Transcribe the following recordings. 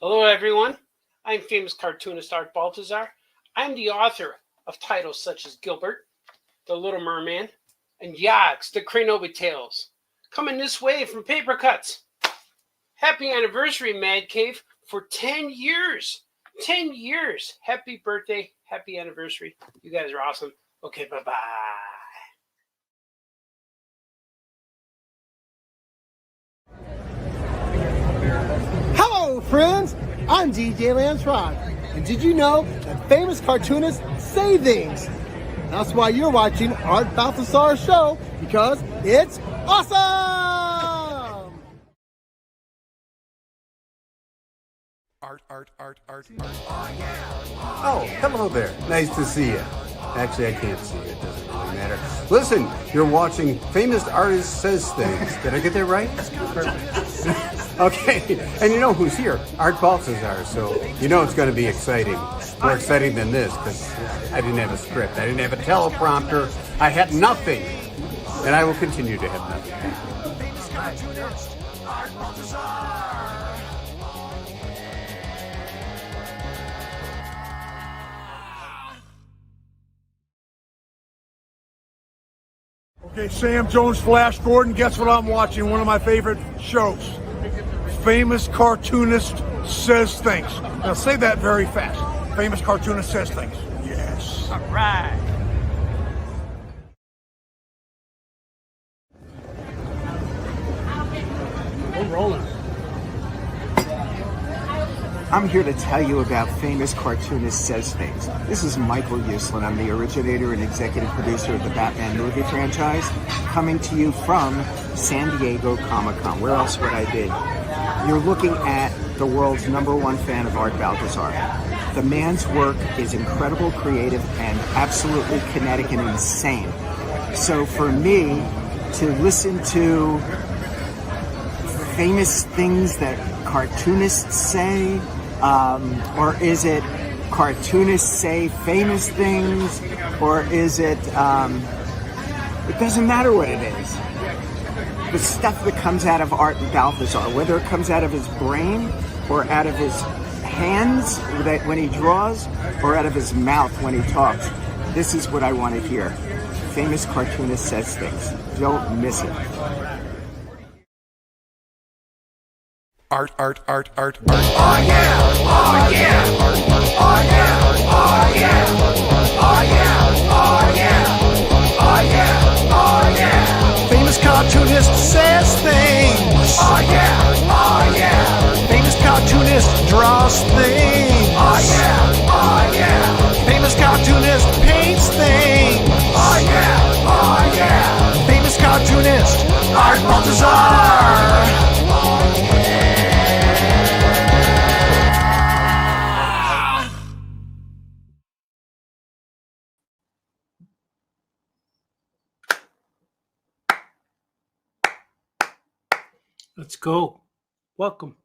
Hello, everyone. I'm famous cartoonist Art Baltazar. I'm the author of titles such as Gilbert, The Little Merman, and Yogs, The Cranobi Tales. Coming this way from Paper Cuts. Happy anniversary, Mad Cave, for 10 years. 10 years. Happy birthday. Happy anniversary. You guys are awesome. Okay, bye-bye. Hello, friends. I'm DJ Lance Rock. And did you know that famous cartoonists say things? That's why you're watching Art Balthazar's show, because it's awesome! Art. Oh, hello there. Nice to see you. Actually, I can't see you. It doesn't really matter. Listen, you're watching Famous Artist Says Things. Did I get that right? Okay, and you know who's here? Art Balthazar, so you know it's going to be exciting. More exciting than this, because I didn't have a script. I didn't have a teleprompter. I had nothing. And I will continue to have nothing. Okay, Sam Jones, Flash Gordon, guess what I'm watching? One of my favorite shows. Famous Cartoonist Says Things. Now say that very fast. Famous Cartoonist Says Things. Yes. All right. We're rolling. I'm here to tell you about Famous Cartoonist Says Things. This is Michael Uslan. I'm the originator and executive producer of the Batman movie franchise, coming to you from San Diego Comic-Con. Where else would I be? You're looking at the world's #1 fan of Art Balthazar. The man's work is incredible, creative, and absolutely kinetic and insane. So for me to listen to famous things that cartoonists say, or is it cartoonists say famous things, or is it, it doesn't matter what it is. The stuff that comes out of Art Balthazar, whether it comes out of his brain, or out of his hands when he draws, or out of his mouth when he talks, this is what I want to hear. Famous Cartoonist Says Things. Don't miss it. Art. Oh yeah! Oh yeah! Oh yeah! Oh yeah! Oh yeah! Oh yeah! Oh yeah! Oh yeah! Famous cartoonist says things. Oh yeah! Oh yeah! Famous cartoonist draws things. Oh yeah! Oh yeah! Famous cartoonist paints things. Oh yeah! Oh yeah! Famous cartoonist Art Balthazar. Let's go. Welcome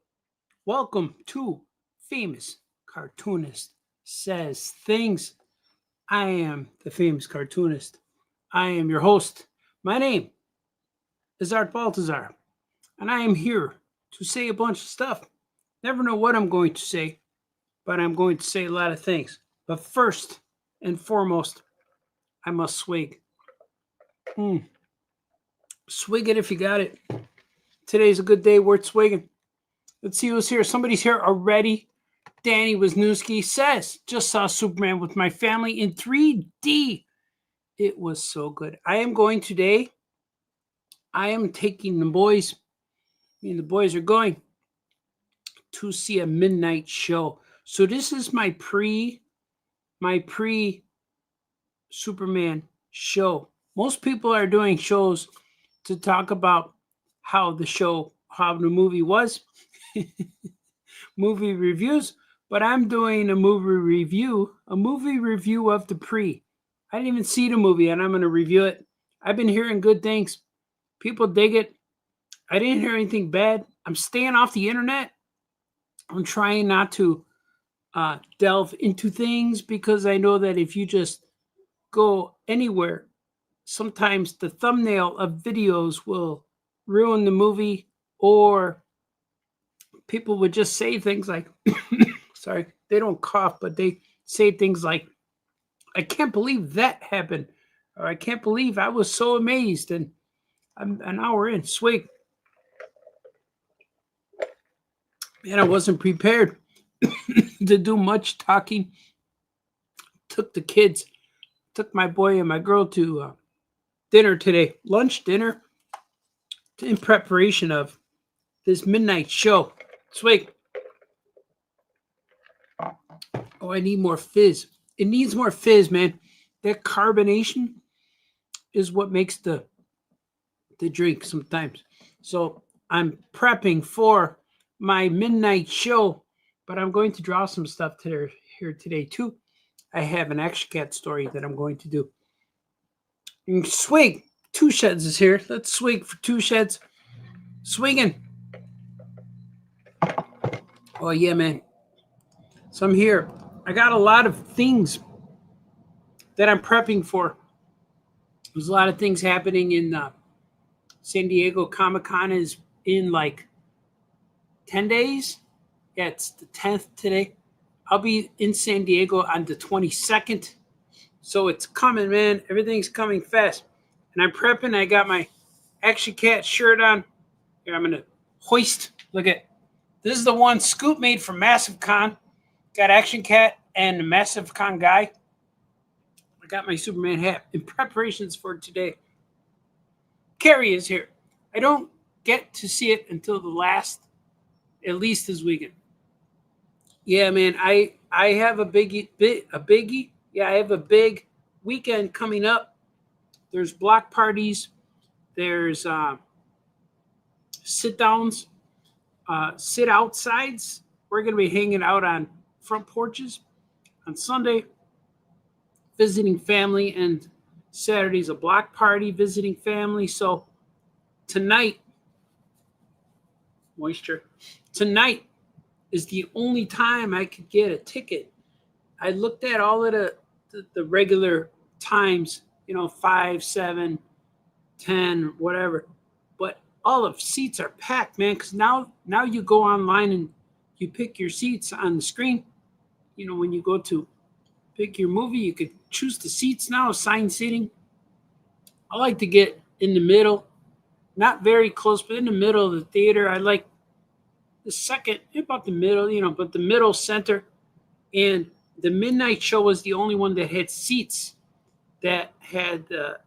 to Famous Cartoonist Says Things. I am the famous cartoonist. I am your host. My name is Art Balthazar, and I am here to say a bunch of stuff. Never know what I'm going to say, but I'm going to say a lot of things. But first and foremost, I must swig. Swig it if you got it. Today's a good day worth swigging. Let's see who's here. Somebody's here already. Danny Wisniewski says, just saw Superman with my family in 3D. It was so good. I am taking the boys. Me and the boys are going to see a midnight show. So this is my pre Superman show. Most people are doing shows to talk about how the movie was, movie reviews, but I'm doing a movie review of the pre. I didn't even see the movie, and I'm going to review it. I've been hearing good things. People dig it. I didn't hear anything bad. I'm staying off the internet. I'm trying not to delve into things, because I know that if you just go anywhere, sometimes the thumbnail of videos will ruin the movie or people would just say things like, sorry, they don't cough, but they say things like, I can't believe that happened. Or I can't believe I was so amazed. And I'm an hour in. Swig. Man, I wasn't prepared to do much talking. Took the kids, took my boy and my girl to dinner today. Lunch, dinner, in preparation of this midnight show. Swig. Oh, I need more fizz. It needs more fizz, man. That carbonation is what makes the drink sometimes. So I'm prepping for my midnight show, but I'm going to draw some stuff here today too. I have an Action Cat story that I'm going to do. And swig. Two Sheds is here. Let's swig for Two Sheds. Swigging. Oh yeah, man. So I'm here. I got a lot of things that I'm prepping for. There's a lot of things happening in San Diego. Comic-Con is in like 10 days. Yeah, it's the 10th today. I'll be in San Diego on the 22nd. So it's coming, man. Everything's coming fast. And I'm prepping. I got my Action Cat shirt on. Here, I'm going to hoist. Look at this is the one Scoop made for Massive Con. Got Action Cat and the Massive Con guy. I got my Superman hat in preparations for today. Carrie is here. I don't get to see it until the last, at least this weekend. Yeah, man, I have a biggie. Yeah, I have a big weekend coming up. There's block parties. There's sit downs, sit outsides. We're going to be hanging out on front porches on Sunday, visiting family, and Saturday's a block party, visiting family. So tonight is the only time I could get a ticket. I looked at all of the regular times, 5, 7, 10, whatever. But all of seats are packed, man, because now you go online and you pick your seats on the screen. When you go to pick your movie, you could choose the seats now, assigned seating. I like to get in the middle, not very close, but in the middle of the theater. I like the second, about the middle, but the middle center. And the midnight show was the only one that had seats that had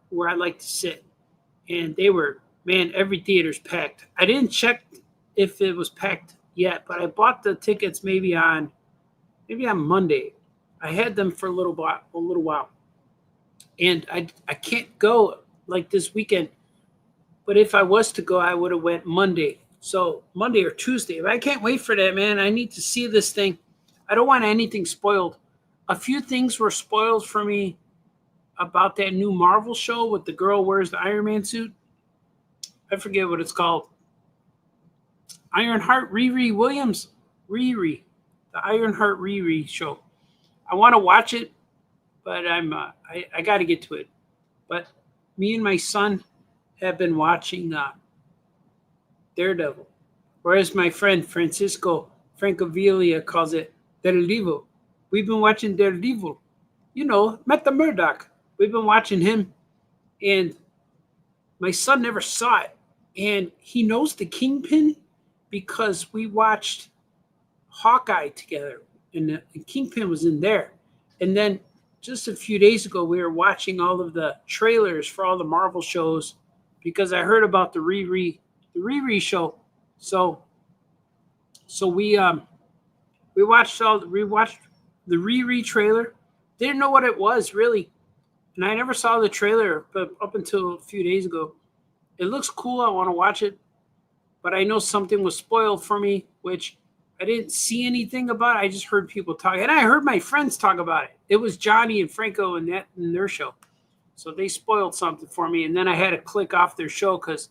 where I like to sit. And they were, man, every theater's packed. I didn't check if it was packed yet, but I bought the tickets maybe on Monday. I had them for a little while. And I can't go like this weekend. But if I was to go, I would have went Monday. So Monday or Tuesday. But I can't wait for that, man. I need to see this thing. I don't want anything spoiled. A few things were spoiled for me about that new Marvel show with the girl wears the Iron Man suit. I forget what it's called. Ironheart Riri Williams. Riri. The Ironheart Riri show. I want to watch it, but I got to get to it. But me and my son have been watching Daredevil, or as my friend Francisco Francavilla calls it, Daredevil. We've been watching Daredevil. Matt the Murdock. We've been watching him, and my son never saw it, and he knows the Kingpin because we watched Hawkeye together, and the Kingpin was in there. And then just a few days ago, we were watching all of the trailers for all the Marvel shows because I heard about the Riri show. So we watched the Riri trailer. Didn't know what it was really, and I never saw the trailer, but up until a few days ago. It looks cool. I want to watch it, but I know something was spoiled for me, which I didn't see anything about. I just heard people talk, and I heard my friends talk about it. It was Johnny and Franco and that in their show, so they spoiled something for me, and then I had to click off their show because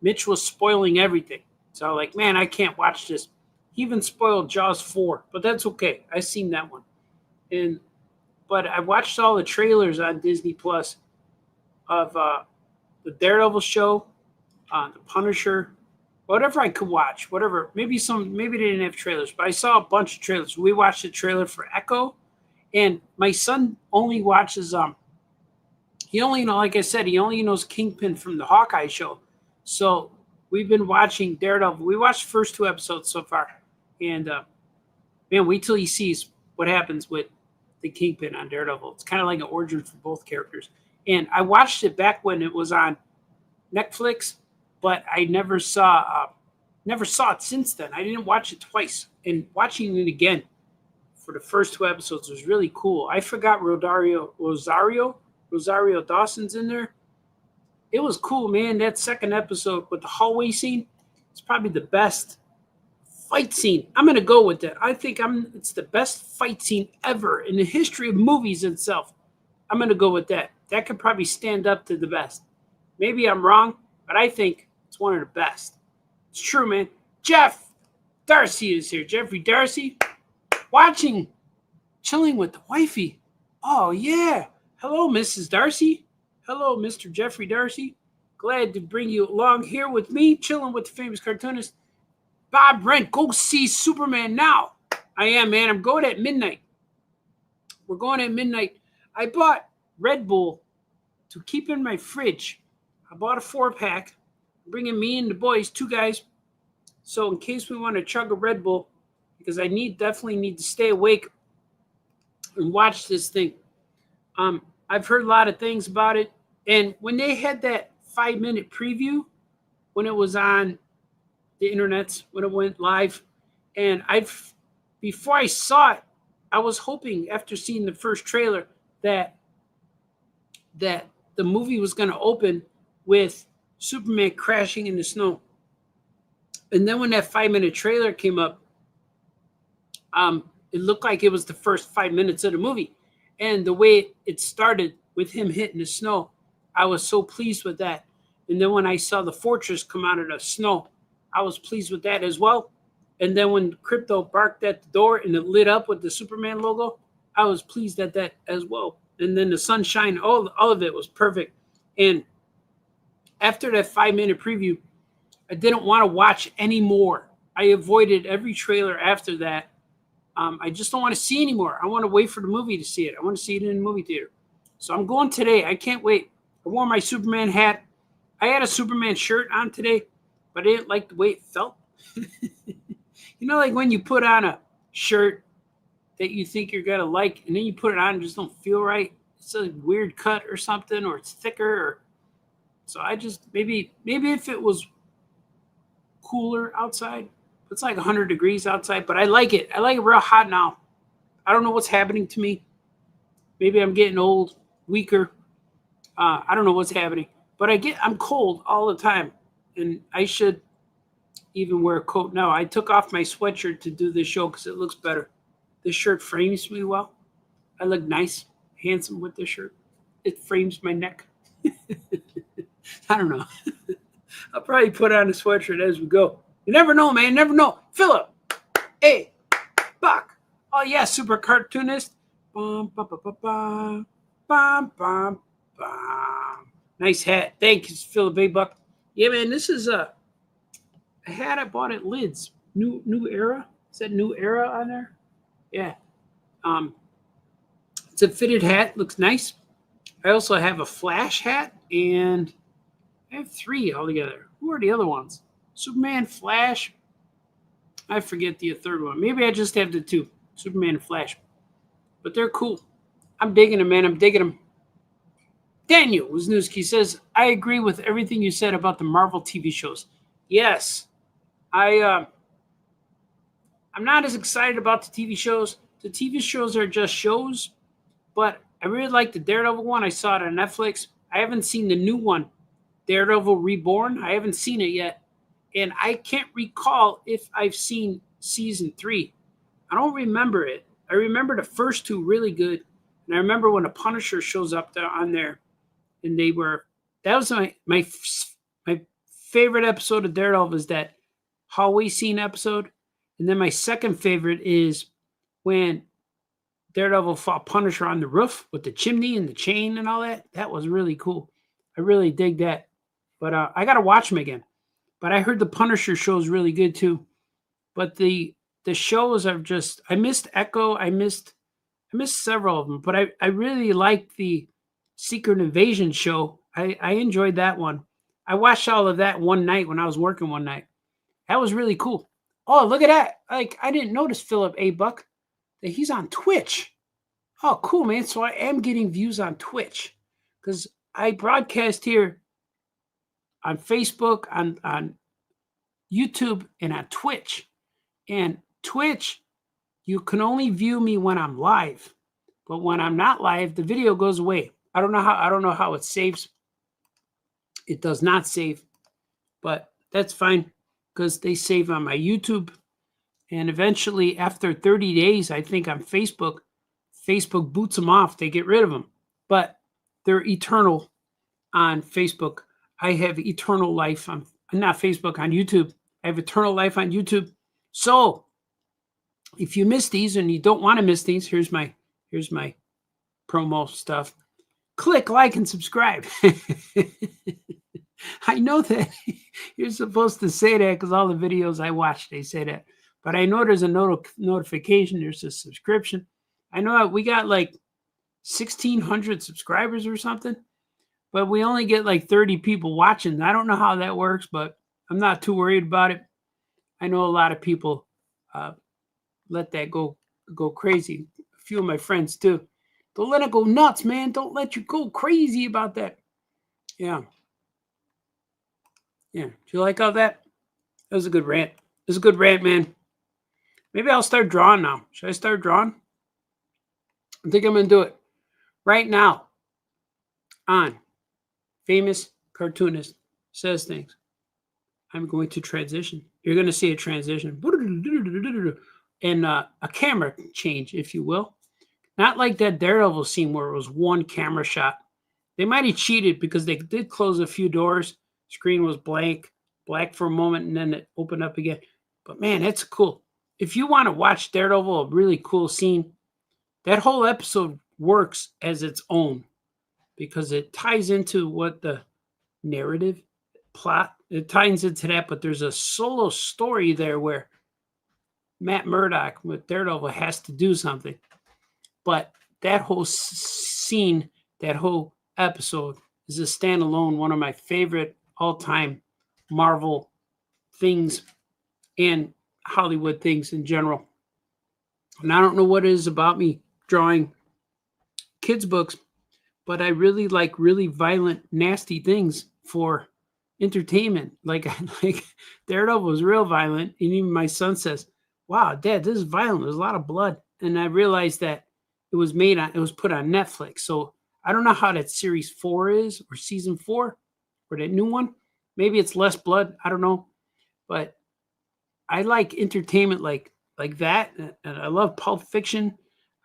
Mitch was spoiling everything. So I was like, man, I can't watch this. He even spoiled Jaws 4, but that's okay. I seen that one, but I watched all the trailers on Disney Plus of the Daredevil show, the Punisher, whatever I could watch, whatever. Maybe they didn't have trailers, but I saw a bunch of trailers. We watched the trailer for Echo, and my son only watches he only like I said, he only knows Kingpin from the Hawkeye show. So we've been watching Daredevil. We watched the first 2 episodes so far, and man, wait till he sees what happens with the Kingpin on Daredevil. It's kind of like an origin for both characters. And I watched it back when it was on Netflix, but I never saw it since then. I didn't watch it twice, and watching it again for the first 2 episodes was really cool. I forgot Rosario Dawson's in there. It was cool, man. That second episode with the hallway scene, it's probably the best fight scene. I'm gonna go with that. I think it's the best fight scene ever in the history of movies itself. I'm gonna go with that. That could probably stand up to the best. Maybe I'm wrong, but I think it's one of the best. It's true, man. Jeff Darcy is here. Jeffrey Darcy, chilling with the wifey. Oh yeah. Hello, Mrs. Darcy. Hello, Mr. Jeffrey Darcy. Glad to bring you along here with me, chilling with the famous cartoonist Bob Brent. Go see Superman now. I am, man. I'm going at midnight. We're going at midnight. I bought Red Bull to keep in my fridge. I bought a 4-pack, bringing me and the boys, 2 guys. So in case we want to chug a Red Bull, because I definitely need to stay awake and watch this thing. I've heard a lot of things about it. And when they had that 5-minute preview, when it was on the internet, when it went live, and before I saw it, I was hoping after seeing the first trailer that the movie was going to open with Superman crashing in the snow. And then when that 5-minute trailer came up, it looked like it was the first 5 minutes of the movie. And the way it started with him hitting the snow, I was so pleased with that. And then when I saw the fortress come out of the snow, I was pleased with that as well. And then when Crypto barked at the door and it lit up with the Superman logo, I was pleased at that as well. And then the sunshine, all of it was perfect. And after that 5-minute preview, I didn't want to watch any more. I avoided every trailer after that. I just don't want to see anymore. I want to wait for the movie to see it. I want to see it in the movie theater. So I'm going today. I can't wait. I wore my Superman hat. I had a Superman shirt on today, but I didn't like the way it felt. Like when you put on a shirt that you think you're going to like, and then you put it on and just don't feel right. It's a weird cut or something, or it's thicker. So I just, maybe if it was cooler outside, it's like 100 degrees outside, but I like it. I like it real hot now. I don't know what's happening to me. Maybe I'm getting old, weaker. I don't know what's happening, but I'm cold all the time, and I should even wear a coat now. I took off my sweatshirt to do this show because it looks better. This shirt frames me well. I look nice, handsome with this shirt. It frames my neck. I don't know. I'll probably put on a sweatshirt as we go. You never know, man. Never know. Philip. Hey. Buck. Oh, yeah. Super cartoonist. Bum, bum, bum, bum, bum. Bum, bum, bum. Nice hat. Thank you, Philip A. Buck. Yeah, man. This is a hat I bought at Lids. New Era. Is that New Era on there? Yeah. It's a fitted hat. Looks nice. I also have a Flash hat, and I have 3 altogether. Who are the other ones? Superman, Flash. I forget the third one. Maybe I just have the 2, Superman and Flash. But they're cool. I'm digging them, man. I'm digging them. Daniel Wisniewski says, I agree with everything you said about the Marvel TV shows. Yes. I'm not as excited about the TV shows. The TV shows are just shows. But I really like the Daredevil one. I saw it on Netflix. I haven't seen the new one, Daredevil Reborn. I haven't seen it yet. And I can't recall if I've seen season 3. I don't remember it. I remember the first 2 really good. And I remember when the Punisher shows up there on there. And that was my favorite episode of Daredevil is that hallway scene episode. And then my second favorite is when Daredevil fought Punisher on the roof with the chimney and the chain and all that. That was really cool. I really dig that. But I got to watch them again. But I heard the Punisher show is really good too. But the shows are just, I missed Echo. I missed several of them, but I really liked the Secret Invasion show. I enjoyed that one. I watched all of that one night when I was working one night. That was really cool. Oh, look at that. Like, I didn't notice Philip A. Buck that he's on Twitch. Oh, cool, man. So I am getting views on Twitch because I broadcast here on Facebook, on YouTube, and on Twitch. And Twitch, you can only view me when I'm live. But when I'm not live, the video goes away. I don't know how it saves. It does not save, but that's fine because they save on my YouTube. And eventually, after 30 days, I think on Facebook boots them off. They get rid of them, but they're eternal on Facebook. I have eternal life on, not Facebook, on YouTube. I have eternal life on YouTube. So if you miss these and you don't want to miss these, here's my promo stuff. Click like and subscribe. I know that you're supposed to say that because all the videos I watch, they say that. But I know there's a notification. There's a subscription. I know we got like 1,600 subscribers or something, but we only get like 30 people watching. I don't know how that works, but I'm not too worried about it. I know a lot of people let that go crazy. A few of my friends too. Don't let it go nuts, man. Don't let you go crazy about that. Yeah. Yeah. Do you like all that? That was a good rant. It was a good rant, man. Maybe I'll start drawing now. Should I start drawing? I think I'm going to do it right now on Famous Cartoonist Says Things. I'm going to transition. You're going to see a transition. And a camera change, if you will. Not like that Daredevil scene where it was one camera shot. They might have cheated because they did close a few doors. Screen was black for a moment, and then it opened up again. But man, that's cool. If you want to watch Daredevil, a really cool scene, that whole episode works as its own because it ties into what the narrative plot, it ties into that, but there's a solo story there where Matt Murdock with Daredevil has to do something. But that whole scene, that whole episode is a standalone, one of my favorite all-time Marvel things and Hollywood things in general. And I don't know what it is about me drawing kids' books, but I really like really violent, nasty things for entertainment. Like Daredevil was real violent, and even my son says, "Wow, Dad, this is violent. There's a lot of blood." And I realized that it was put on Netflix. So I don't know how that series 4 is, or season 4, or that new one. Maybe it's less blood. I don't know, but I like entertainment like that, and I love Pulp Fiction.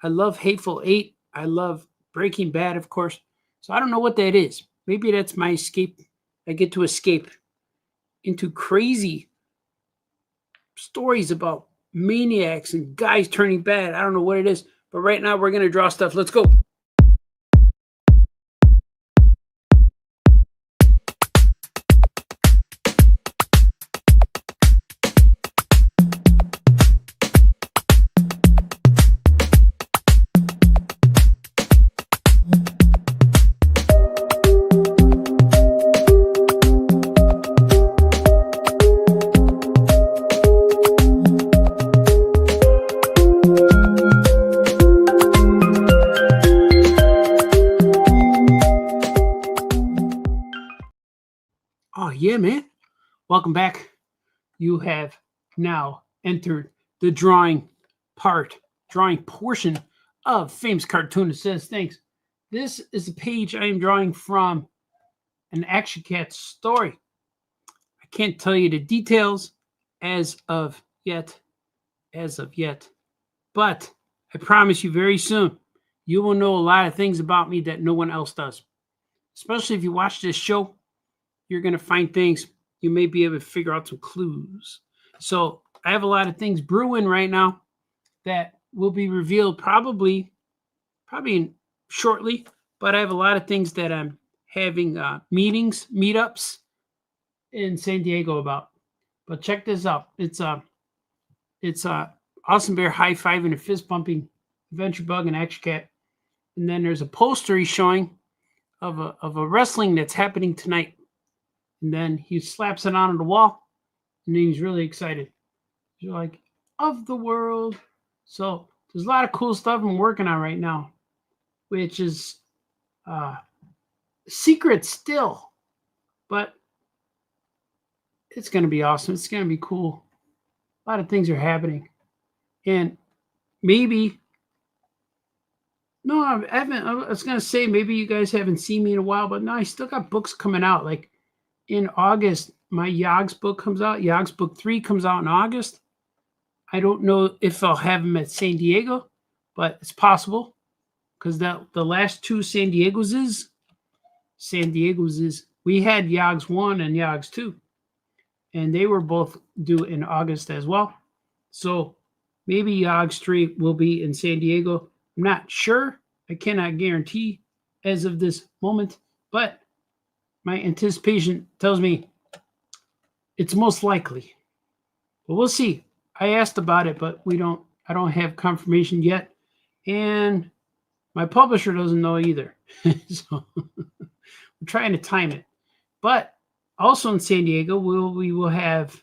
I love Hateful Eight. I love Breaking Bad, of course. So I don't know what that is. Maybe that's my escape. I get to escape into crazy stories about maniacs and guys turning bad. I don't know what it is, but right now we're going to draw stuff. Let's go. Yeah, man. Welcome back. You have now entered the drawing portion of Famous Cartoonist Says Things. This is a page I am drawing from an Action Cat story. I can't tell you the details as of yet, but I promise you very soon, you will know a lot of things about me that no one else does. Especially if you watch this show, you're going to find things. You may be able to figure out some clues. So I have a lot of things brewing right now that will be revealed probably shortly. But I have a lot of things that I'm having meetups, in San Diego about. But check this out. It's Awesome Bear high five and a fist pumping Adventure Bug and Action Cat. And then there's a poster he's showing of a wrestling that's happening tonight. And then he slaps it onto the wall, and then he's really excited. He's like, of the world. So there's a lot of cool stuff I'm working on right now, which is secret still, but it's going to be awesome. It's going to be cool. A lot of things are happening. And maybe, no, I haven't. I was going to say maybe you guys haven't seen me in a while, but no, I still got books coming out. Like in August, my Yogg's book comes out. Yogg's book 3 comes out in August. I don't know if I'll have them at San Diego, but it's possible because the last 2 San Diego's is, we had Yogg's 1 and Yogg's 2, and they were both due in August as well. So maybe Yogg's 3 will be in San Diego. I'm not sure. I cannot guarantee as of this moment, but my anticipation tells me it's most likely. But we'll see. I asked about it, but I don't have confirmation yet. And my publisher doesn't know either. So we're trying to time it. But also in San Diego, we will have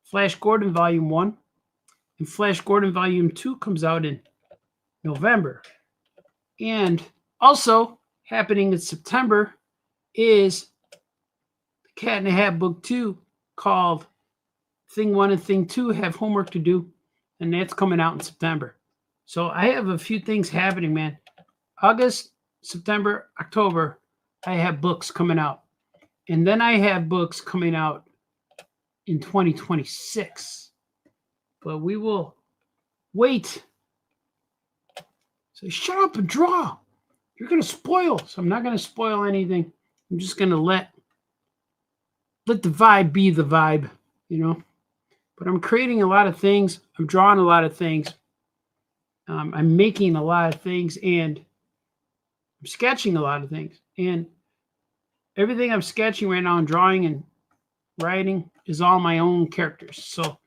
Flash Gordon Volume 1. And Flash Gordon Volume 2 comes out in November. And also happening in September is the Cat in the Hat Book 2 called Thing 1 and Thing 2 Have Homework to Do. And that's coming out in September. So I have a few things happening, man. August, September, October, I have books coming out. And then I have books coming out in 2026. But we will wait. So shut up and draw. You're going to spoil. So I'm not going to spoil anything. I'm just going to let the vibe be the vibe, you know. But I'm creating a lot of things. I'm drawing a lot of things. I'm making a lot of things. And I'm sketching a lot of things. And everything I'm sketching right now and drawing and writing is all my own characters. So,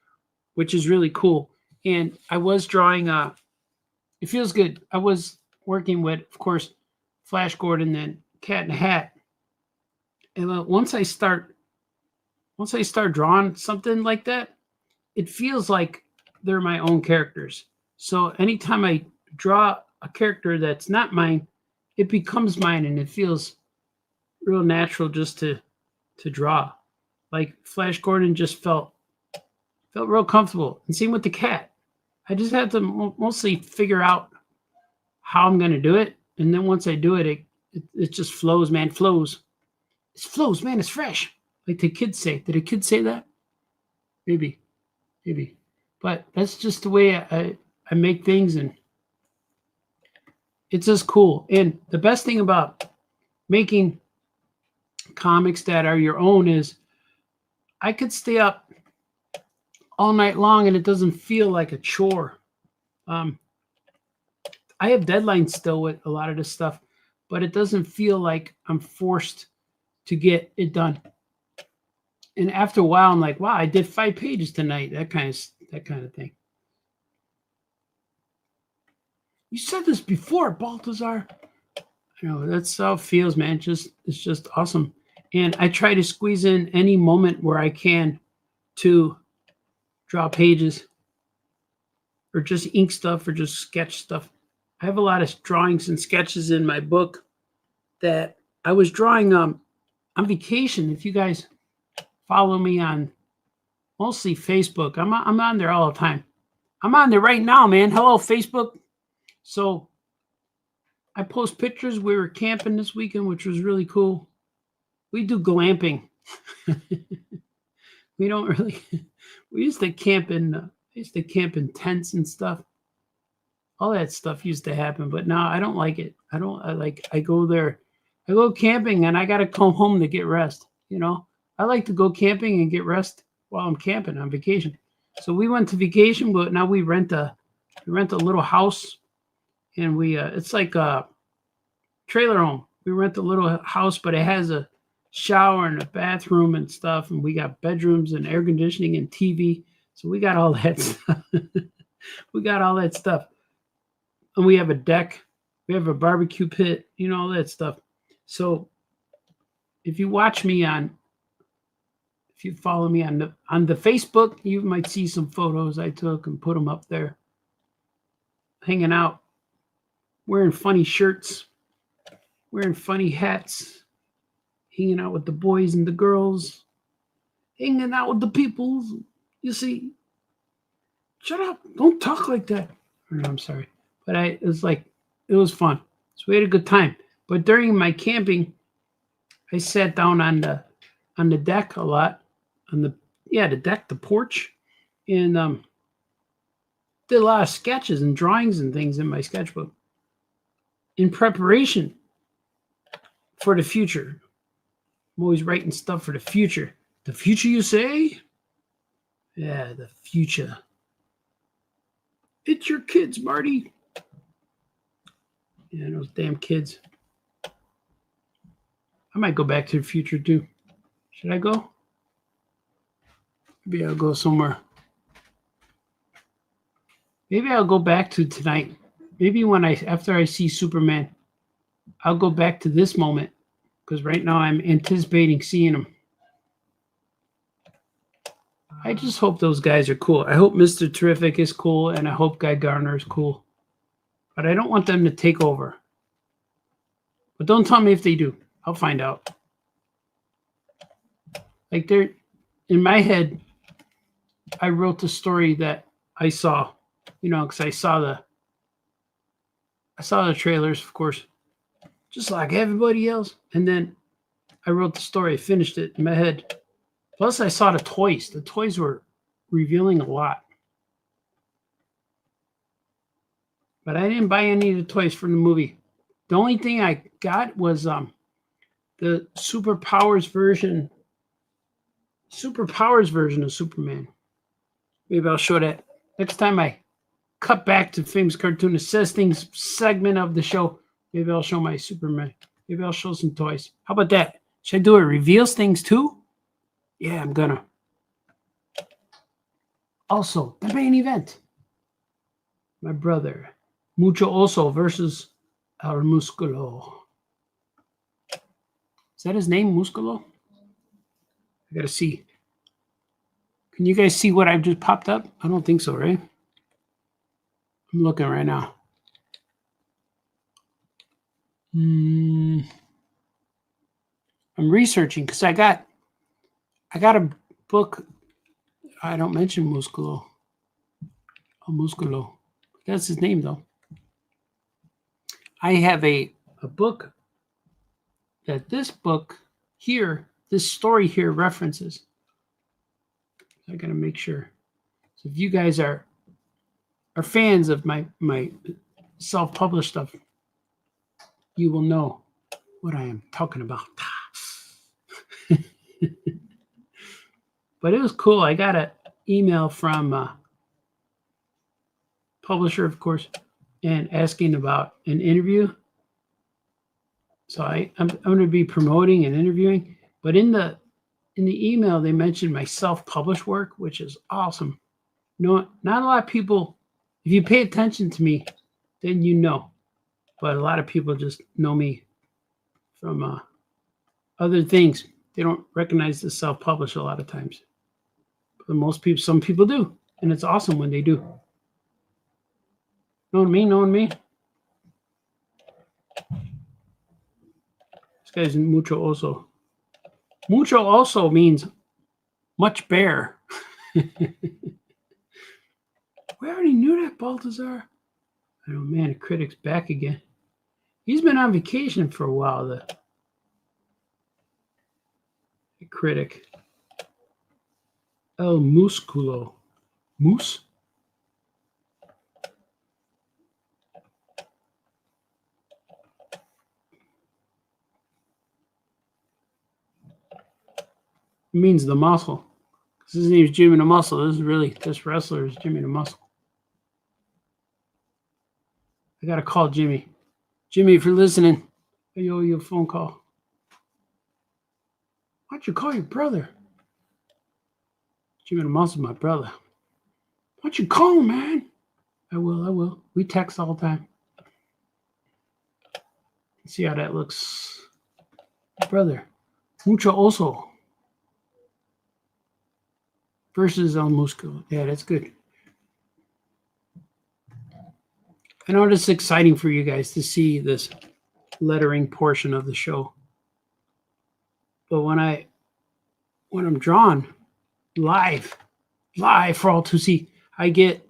which is really cool. And I was drawing, it feels good. I was working with, of course, Flash Gordon and Cat in the Hat. And once I start drawing something like that, it feels like they're my own characters. So anytime I draw a character that's not mine, it becomes mine, and it feels real natural just to draw. Like Flash Gordon just felt real comfortable. And same with the cat. I just had to mostly figure out how I'm going to do it. And then once I do it, it just flows, man. Flows. It flows, man. It's fresh. Like the kids say. Did a kid say that? Maybe. But that's just the way I make things, and it's just cool. And the best thing about making comics that are your own is I could stay up all night long and it doesn't feel like a chore. I have deadlines still with a lot of this stuff, but it doesn't feel like I'm forced to get it done. And after a while, I'm like, wow, I did 5 pages tonight. That kind of thing. You said this before, Baltazar. You know, that's how it feels, man. It's just awesome. And I try to squeeze in any moment where I can to draw pages or just ink stuff or just sketch stuff. I have a lot of drawings and sketches in my book that I was drawing on vacation. If you guys follow me on mostly Facebook, I'm on there all the time. I'm on there right now, man. Hello, Facebook. So I post pictures. We were camping this weekend, which was really cool. We do glamping. We don't really. We used to camp in tents and stuff. All that stuff used to happen, but now I don't like it. I go there. I go camping and I got to come home to get rest. You know, I like to go camping and get rest while I'm camping on vacation. So we went to vacation, but now we rent a little house, and it's like a trailer home. We rent a little house, but it has a shower and a bathroom and stuff, and we got bedrooms and air conditioning and TV. So we got all that stuff. We got all that stuff. And we have a deck. We have a barbecue pit, all that stuff. So if you watch me if you follow me on the Facebook, you might see some photos I took and put them up there. Hanging out, wearing funny shirts, wearing funny hats, hanging out with the boys and the girls, hanging out with the people. You see, shut up, don't talk like that. No, I'm sorry. But it was fun. So we had a good time. But during my camping, I sat down on the deck a lot, the deck, the porch, and did a lot of sketches and drawings and things in my sketchbook in preparation for the future. I'm always writing stuff for the future. The future, you say? Yeah, the future. It's your kids, Marty. Yeah, those damn kids. I might go back to the future too. Should I go? Maybe I'll go somewhere. Maybe I'll go back to tonight. Maybe after I see Superman, I'll go back to this moment because right now I'm anticipating seeing him. I just hope those guys are cool. I hope Mr. Terrific is cool, and I hope Guy Gardner is cool. But I don't want them to take over. But don't tell me if they do. I'll find out. Like they're in my head, I wrote the story that I saw, because I saw the trailers, of course, just like everybody else. And then I wrote the story, I finished it in my head. Plus, I saw the toys. The toys were revealing a lot. But I didn't buy any of the toys from the movie. The only thing I got was the superpowers version of Superman. Maybe I'll show that next time I cut back to Famous Cartoonist Says Things segment of the show. Maybe I'll show my Superman. Maybe I'll show some toys. How about that? Should I do it? Reveals things too? Yeah, I'm gonna. Also, the main event. My brother, Mucho Oso versus El Musculo. Is that his name, Musculo? I gotta see. Can you guys see what I've just popped up? I don't think so, right? I'm looking right now. I'm researching because I got a book. I don't mention Musculo. Oh, Musculo. That's his name, though. I have a book that this story here references. I got to make sure. So if you guys are fans of my self-published stuff, you will know what I am talking about. But it was cool. I got an email from publisher, of course, and asking about an interview. So I'm going to be promoting and interviewing. But in the email, they mentioned my self-published work, which is awesome. Not a lot of people, if you pay attention to me, then you know. But a lot of people just know me from other things. They don't recognize the self-publish a lot of times. But some people do. And it's awesome when they do. Knowing me. This guy's Mucho Oso. Mucho Oso means much bear. We already knew that, Baltazar. Oh man, the critic's back again. He's been on vacation for a while, the critic. El Musculo. Moose? It means the muscle. His name is Jimmy the Muscle. This wrestler is Jimmy the Muscle. I got to call Jimmy. Jimmy, if you're listening, I owe you a phone call. Why'd you call your brother? Jimmy the Mouse is my brother. Why'd you call him, man? I will. We text all the time. See how that looks. Brother. Mucho Oso. Versus El Musco. Yeah, that's good. I know it's exciting for you guys to see this lettering portion of the show. But when I'm drawn live for all to see, I get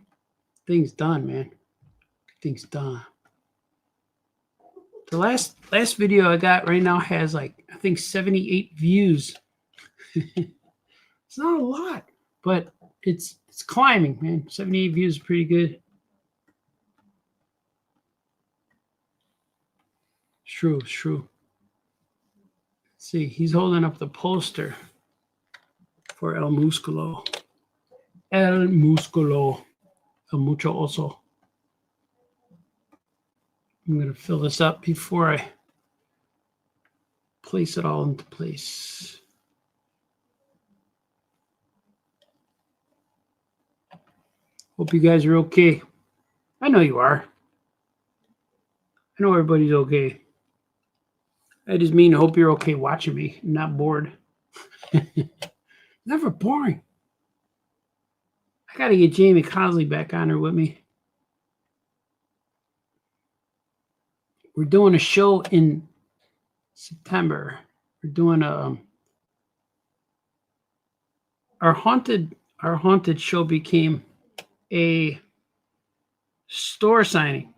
things done, man. Things done. The last video I got right now has like, I think 78 views. It's not a lot, but it's climbing, man. 78 views is pretty good. It's true. Let's see, he's holding up the poster for El Musculo. El Musculo. El Mucho Oso. I'm going to fill this up before I place it all into place. Hope you guys are okay. I know you are. I know everybody's okay. I just mean I hope you're okay watching me, not bored. Never boring. I got to get Jamie Cosley back on her with me. We're doing a show in September. We're doing our haunted show became a store signing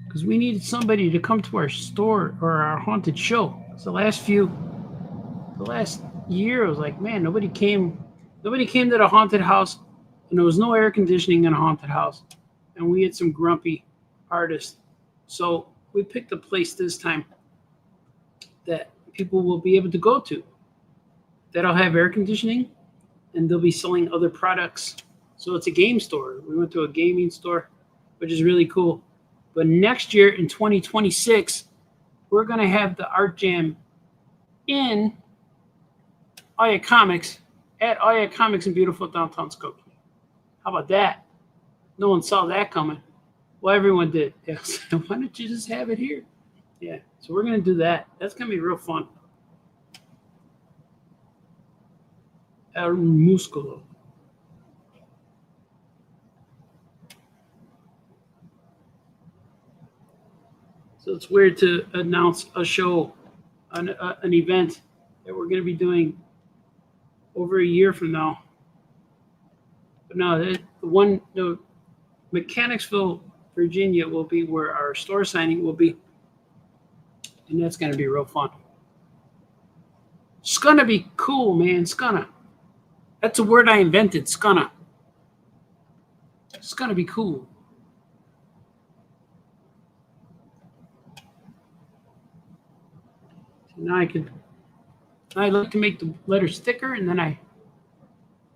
because we needed somebody to come to our store or our haunted show. So the last year I was like, man, nobody came to the haunted house, and there was no air conditioning in a haunted house, and we had some grumpy artists. So we picked a place this time that people will be able to go to that'll have air conditioning, and they'll be selling other products. So it's a game store. We went to a gaming store, which is really cool. But next year in 2026, we're going to have the art jam in Aya Comics at Aya Comics in beautiful downtown Skokie. How about that? No one saw that coming. Well, everyone did. Yeah. So why don't you just have it here? Yeah. So we're going to do that. That's going to be real fun. El Musculo. So it's weird to announce a show, an event that we're going to be doing over a year from now. But no, the Mechanicsville, Virginia will be where our store signing will be. And that's going to be real fun. It's going to be cool, man. It's gonna. That's a word I invented, scunna. It's going to be cool. So now I like to make the letters thicker, and then I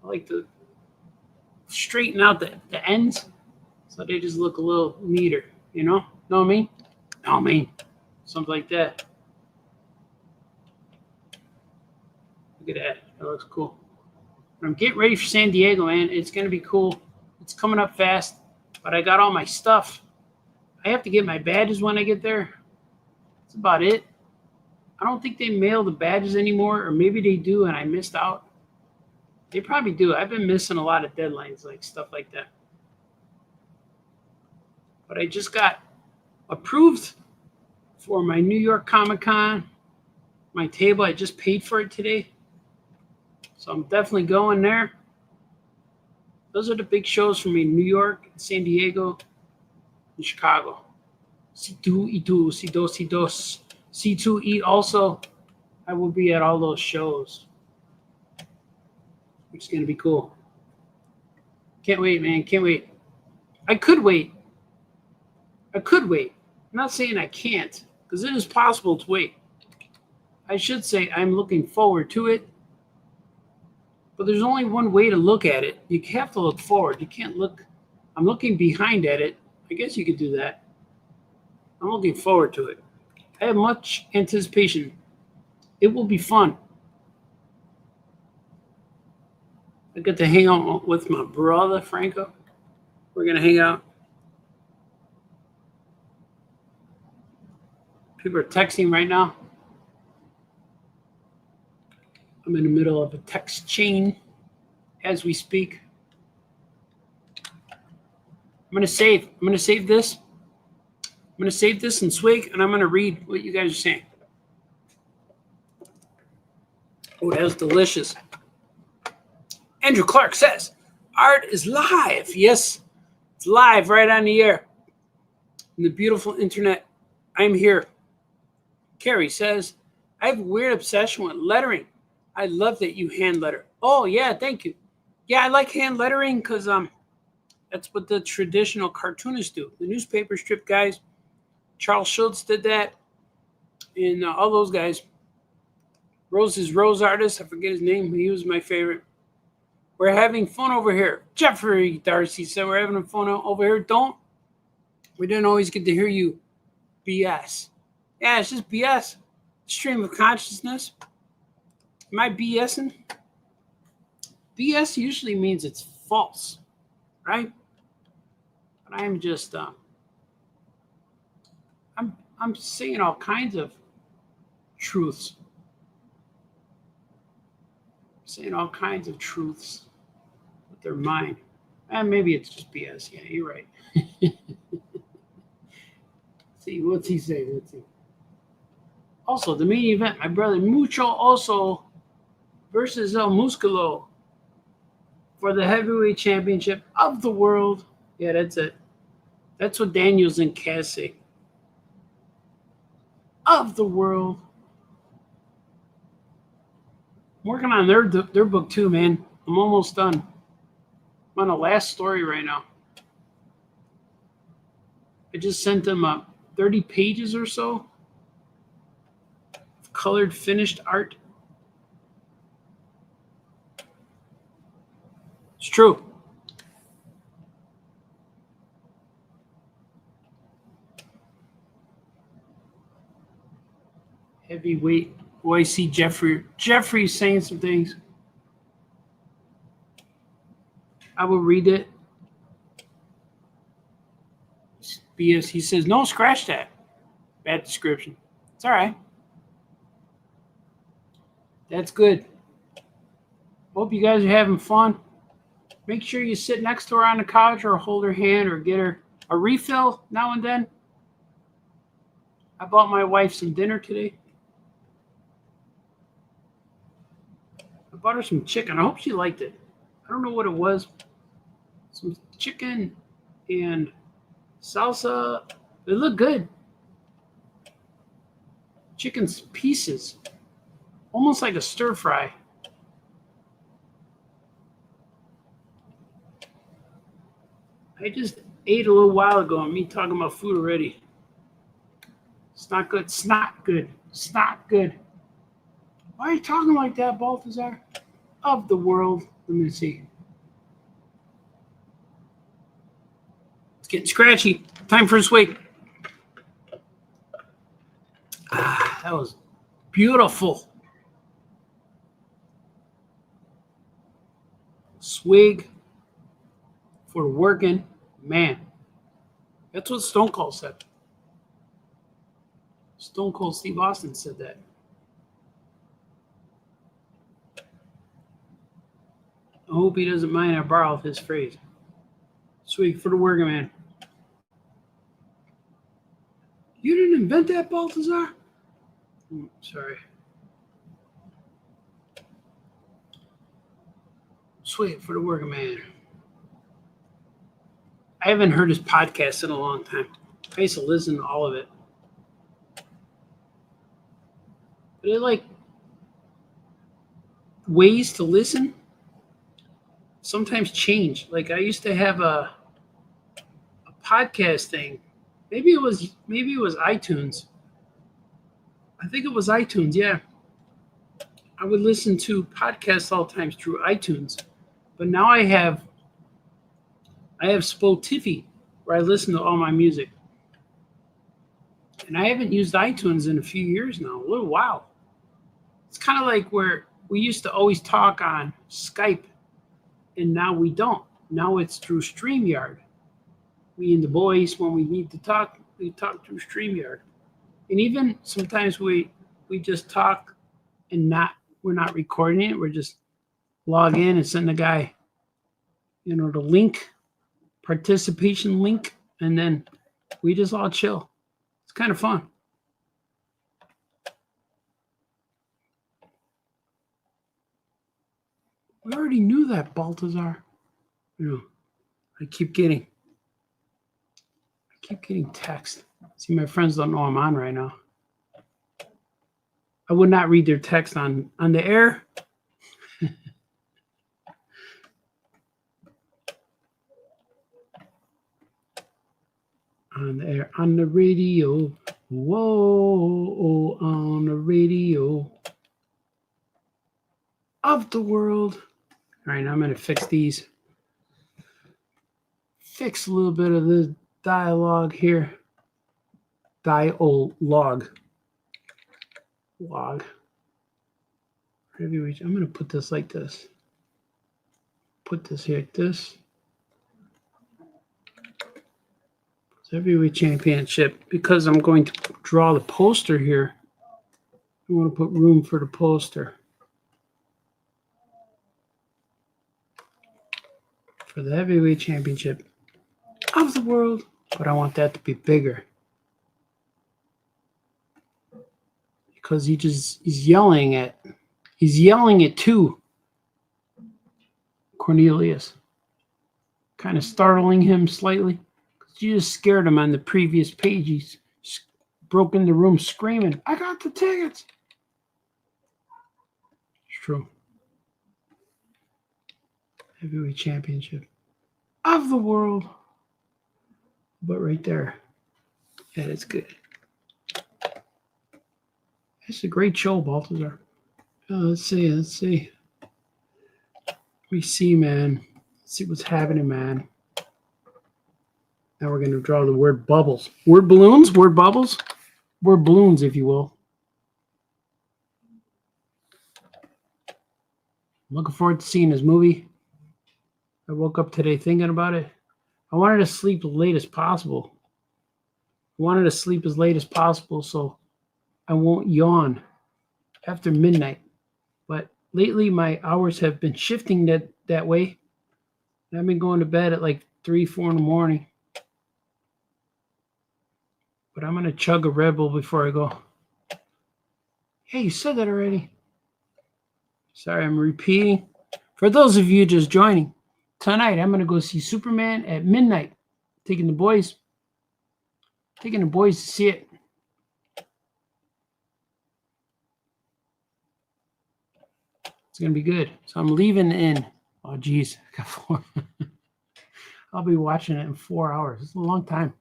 like to straighten out the ends so they just look a little neater, you know? Know what I mean? Know what I mean? Something like that. Look at that. That looks cool. I'm getting ready for San Diego, man. It's going to be cool. It's coming up fast, but I got all my stuff. I have to get my badges when I get there. That's about it. I don't think they mail the badges anymore, or maybe they do and I missed out. They probably do. I've been missing a lot of deadlines, like stuff like that. But I just got approved for my New York Comic-Con. My table, I just paid for it today. So I'm definitely going there. Those are the big shows for me: New York, San Diego, and Chicago. C2, E2, C2, C2. C2E also. I will be at all those shows, which is going to be cool. Can't wait, man. Can't wait. I could wait. I'm not saying I can't, because it is possible to wait. I should say I'm looking forward to it. But there's only one way to look at it. You have to look forward. You can't look. I'm looking behind at it. I guess you could do that. I'm looking forward to it. I have much anticipation. It will be fun. I get to hang out with my brother, Franco. We're going to hang out. People are texting right now. I'm in the middle of a text chain as we speak. I'm going to save this. I'm going to save this in Swig, and I'm going to read what you guys are saying. Oh, that was delicious. Andrew Clark says, art is live. Yes, it's live right on the air. In the beautiful internet, I'm here. Carrie says, I have a weird obsession with lettering. I love that you hand letter. Oh, yeah, thank you. Yeah, I like hand lettering because that's what the traditional cartoonists do. The newspaper strip guys, Charles Schultz did that, and all those guys. Rose's Rose artist, I forget his name, he was my favorite. We're having fun over here. Jeffrey Darcy said we're having fun over here. We didn't always get to hear you BS. Yeah, it's just BS. Stream of consciousness. Am I BSing? BS usually means it's false, right? But I'm just, I'm saying all kinds of truths. Saying all kinds of truths with their mind. And maybe it's just BS. Yeah, you're right. See, what's he saying? Let's see. Also, the main event, my brother Mucho Oso versus El Musculo for the heavyweight championship of the world. Yeah, that's it. That's what Daniels and Cass say. Of the world. I'm working on their book too, man. I'm almost done. I'm on the last story right now. I just sent them 30 pages or so of colored finished art. It's true. Heavyweight. Oh, I see Jeffrey's saying some things. I will read it. BS. He says, no, scratch that. Bad description. It's all right. That's good. Hope you guys are having fun. Make sure you sit next to her on the couch or hold her hand or get her a refill now and then. I bought my wife some dinner today. I bought her some chicken. I hope she liked it. I don't know what it was. Some chicken and salsa. It looked good. Chicken's pieces. Almost like a stir fry. I just ate a little while ago and me talking about food already. It's not good. It's not good. It's not good. Why are you talking like that, Balthazar? Of the world. Let me see. It's getting scratchy. Time for a swig. Ah, that was beautiful. Swig for working man. That's what Stone Cold said. Stone Cold Steve Austin said that. I hope he doesn't mind I borrow his phrase. Swig for the working man. You didn't invent that, Balthazar? Sorry. Swig for the working man. I haven't heard his podcast in a long time. I used to listen to all of it. But it like ways to listen sometimes change. Like I used to have a podcast thing. Maybe it was iTunes. I think it was iTunes, yeah. I would listen to podcasts all the time through iTunes. But now I have Spotify where I listen to all my music. And I haven't used iTunes in a few years now, a little while. It's kind of like where we used to always talk on Skype And now we don't. Now it's through StreamYard. We and the boys, when we need to talk, we talk through StreamYard. And even sometimes we just talk and we're not recording it. We're just log in and send the guy, the link, participation link, and then we just all chill. It's kind of fun. We already knew that, Baltazar. I keep getting text. See, my friends don't know I'm on right now. I would not read their text on the air. On the air, on the radio. Whoa, on the radio of the world. All right, now I'm going to fix these. Fix a little bit of the dialogue here. Dialogue. Log. I'm going to put this like this. Put this here like this. Heavyweight championship. Because I'm going to draw the poster here, I want to put room for the poster. For the heavyweight championship of the world. But I want that to be bigger. Because he's yelling at to Cornelius. Kind of startling him slightly. Because you just scared him on the previous page. He's broke in the room screaming, I got the tickets. It's true. Heavyweight championship of the world. But right there. Yeah, that's good. It's a great show, Baltazar. Let's see. We see, man. Let's see what's happening, man. Now we're going to draw the word bubbles. Word balloons, word bubbles, word balloons, if you will. I'm looking forward to seeing this movie. I woke up today thinking about it. I wanted to sleep as late as possible. So I won't yawn after midnight. But lately my hours have been shifting that way. And I've been going to bed at like 3, 4 in the morning. But I'm going to chug a Red Bull before I go. Hey, you said that already. Sorry, I'm repeating. For those of you just joining, tonight I'm going to go see Superman at midnight. Taking the boys to see it. It's going to be good. So I'm leaving in. Oh, geez. I'll be watching it in 4 hours. It's a long time.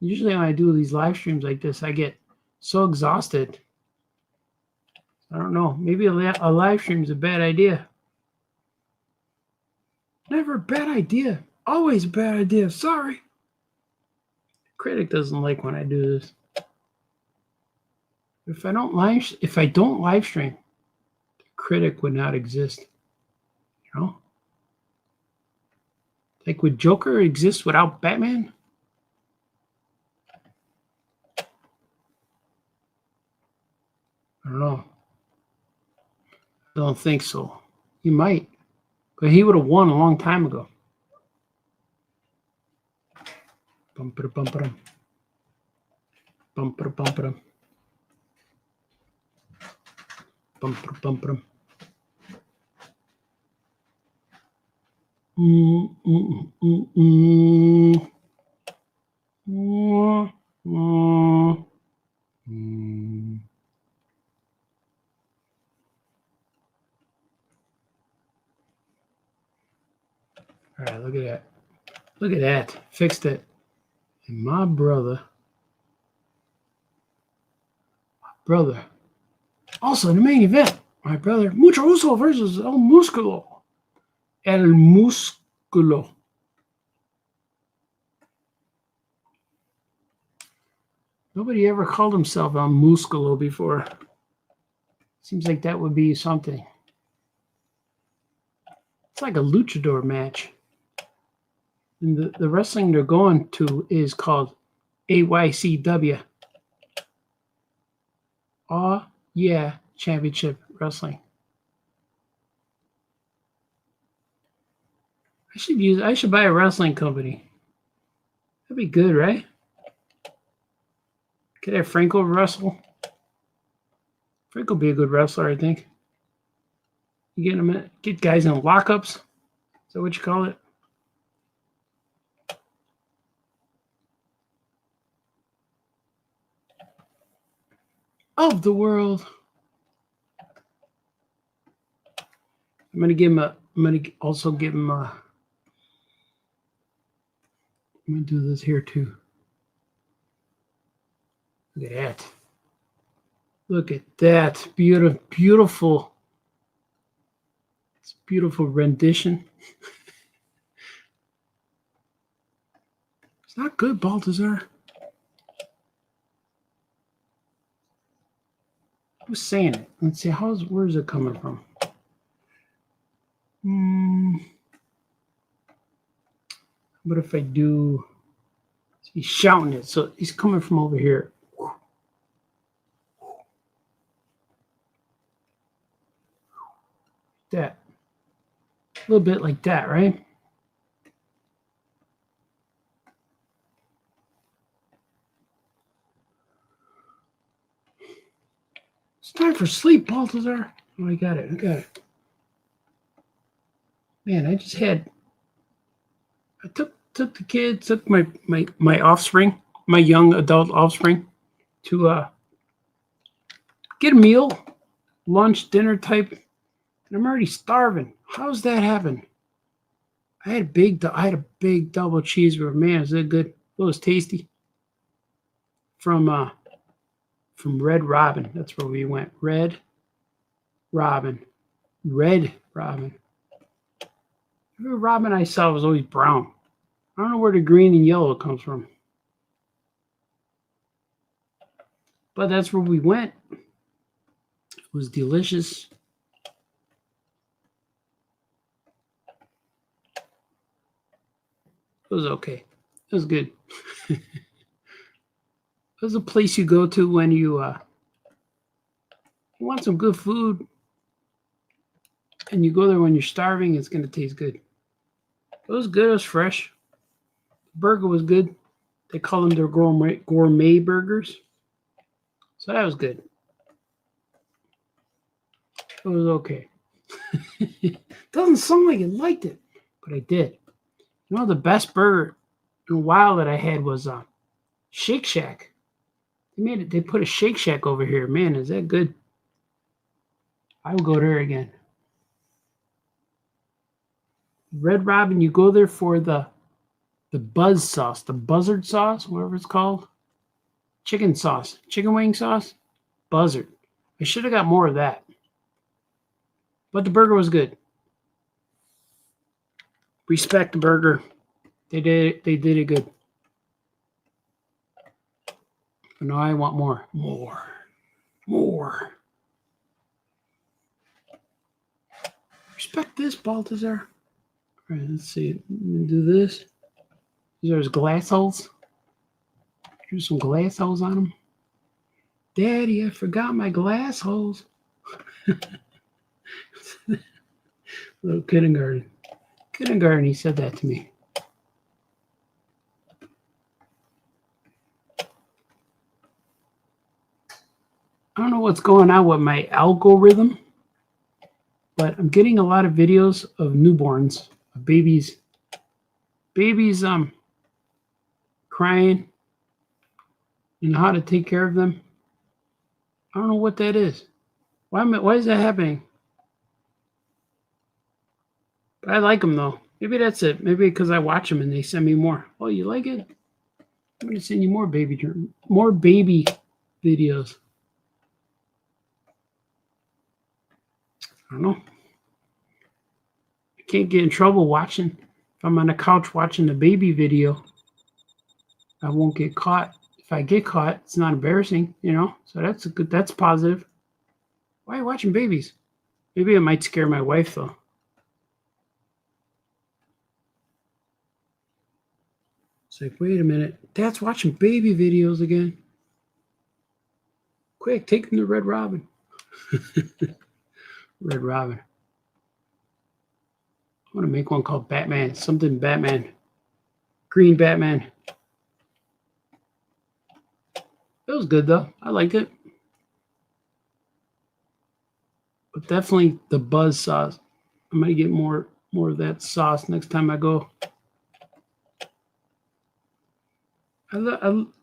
Usually when I do these live streams like this, I get so exhausted. I don't know. Maybe a live stream is a bad idea. Never a bad idea. Always a bad idea. Sorry. The critic doesn't like when I do this. If I don't live stream, the critic would not exist. You know? Like, would Joker exist without Batman? I don't know. I don't think so. He might. But he would have won a long time ago. Bum-ba-da-bum-ba-dum. Bum-ba-da-bum-ba-dum. Bum-ba-da-bum-ba-dum. All right, look at that. Look at that. Fixed it. And my brother. Also in the main event, my brother, Mucho Uso versus El Musculo. El Musculo. Nobody ever called himself El Musculo before. Seems like that would be something. It's like a luchador match. And the wrestling they're going to is called AYCW. Oh yeah, Championship Wrestling. I should buy a wrestling company. That'd be good, right? Could have Franco wrestle. Franco would be a good wrestler, I think. You get guys in lockups. Is that what you call it? Of the world. I'm gonna also give him a. I'm gonna do this here too. Look at that. Look at that. Beautiful. It's a beautiful rendition. It's not good, Baltazar. Who's saying it? Let's see. Where's it coming from? What if I do? He's shouting it, so he's coming from over here. That. A little bit like that, right? It's time for sleep, Baltazar. Oh, I got it. Man, I took the kids, took my offspring, my young adult offspring, to get a meal, lunch, dinner type, and I'm already starving. How's that happen? I had a big double cheeseburger. Man, is that good? It was tasty. From Red Robin. That's where we went. Red Robin. Every robin I saw was always brown. I don't know where the green and yellow comes from. But that's where we went. It was delicious. It was okay. It was good. It was a place you go to when you want some good food, and you go there when you're starving. It's going to taste good. It was good. It was fresh. The burger was good. They call them their gourmet burgers. So that was good. It was okay. Doesn't sound like you liked it, but I did. You know, the best burger in a while that I had was Shake Shack. They put a Shake Shack over here. Man, is that good? I will go there again. Red Robin, you go there for the buzz sauce, the buzzard sauce, whatever it's called. Chicken sauce, chicken wing sauce, buzzard. I should have got more of that. But the burger was good. Respect the burger. They did it good. But now I want more. Respect this, Baltazar. All right, let's see. Do this. These are his glass holes. Here's some glass holes on them. Daddy, I forgot my glass holes. Little kindergarten. He said that to me. I don't know what's going on with my algorithm, but I'm getting a lot of videos of newborns, of babies crying and how to take care of them. I don't know what that is. Why is that happening? But I like them though. Maybe that's it. Maybe because I watch them and they send me more. Oh, you like it? I'm gonna send you more baby videos. I don't know. I can't get in trouble watching. If I'm on the couch watching the baby video, I won't get caught. If I get caught, it's not embarrassing, you know? So that's positive. Why are you watching babies? Maybe it might scare my wife though. It's like, wait a minute. Dad's watching baby videos again. Quick, take him to Red Robin. Red Robin. I want to make one called Batman. Something Batman. Green Batman. It was good, though. I liked it. But definitely the Buzz sauce. I'm going to get more of that sauce next time I go. I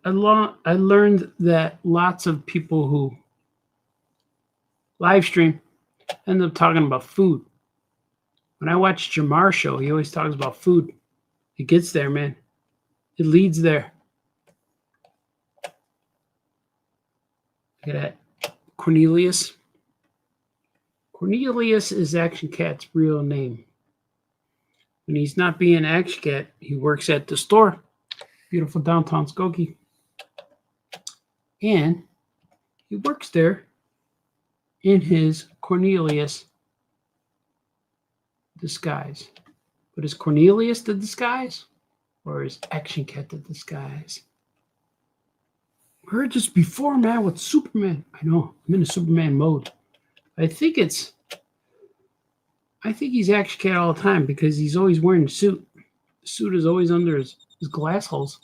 learned that lots of people who live stream end up talking about food. When I watch Jamar's show, he always talks about food. It gets there, man. It leads there. Look at that. Cornelius. Cornelius is Action Cat's real name. When he's not being Action Cat, he works at the store. Beautiful downtown Skokie. And he works there in his Cornelius disguise. But is Cornelius the disguise? Or is Action Cat the disguise? We heard this before, man, with Superman. I know, I'm in a Superman mode. I think he's Action Cat all the time because he's always wearing a suit. The suit is always under his glass holes.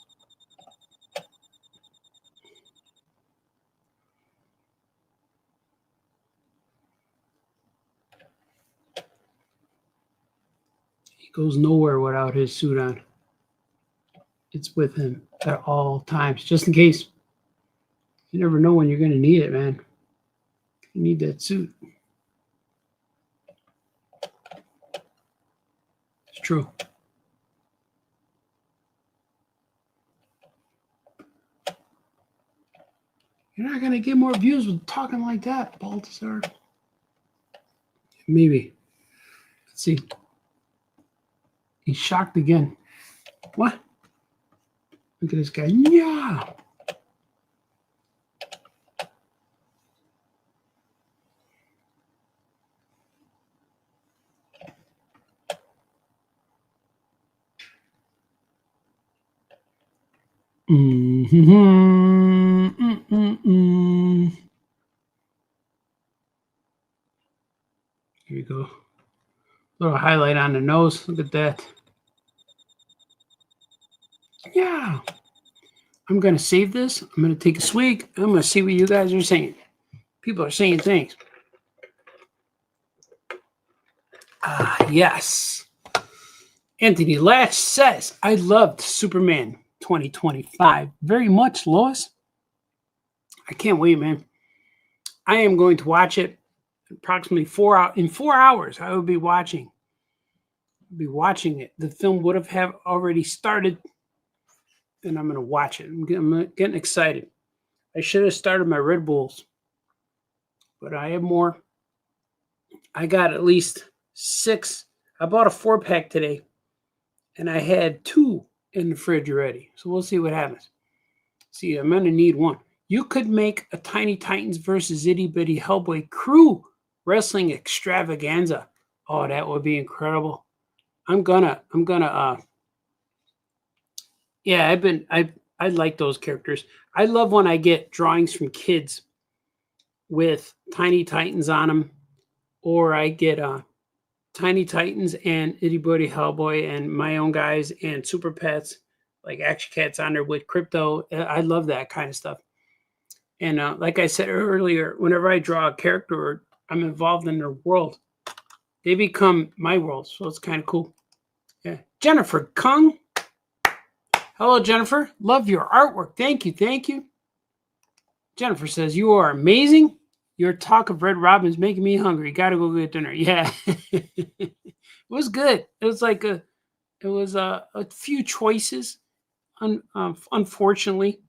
He goes nowhere without his suit on. It's with him at all times, just in case. You never know when you're going to need it, man. You need that suit. It's true. You're not going to get more views with talking like that, Balthazar. Maybe. Let's see. He's shocked again. What? Look at this guy. Yeah. Here you go. Little highlight on the nose. Look at that. Yeah. I'm going to save this. I'm going to take a swig. I'm going to see what you guys are saying. People are saying things. Yes. Anthony Latch says, I loved Superman 2025 very much, Lois. I can't wait, man. I am going to watch it approximately 4 hours. In 4 hours, I will be watching. It. The film would have already started, and I'm going to watch it. I'm getting excited. I should have started my Red Bulls, but I have more. I got at least 6. I bought a 4-pack today, and I had 2 in the fridge already. So we'll see what happens. See, I'm going to need 1. You could make a Tiny Titans versus Itty Bitty Hellboy crew wrestling extravaganza. Oh, that would be incredible. Yeah, I like those characters. I love when I get drawings from kids with Tiny Titans on them, or I get Tiny Titans and Itty Bitty Hellboy and my own guys and Super Pets, like Action Cats on there with Crypto. I love that kind of stuff. And like I said earlier, whenever I draw a character or I'm involved in their world, they become my world. So it's kind of cool. Yeah. Jennifer Kung. Hello, Jennifer. Love your artwork. Thank you. Thank you. Jennifer says, you are amazing. Your talk of Red Robin is making me hungry. Got to go get dinner. Yeah. It was good. It was like a few choices. Unfortunately.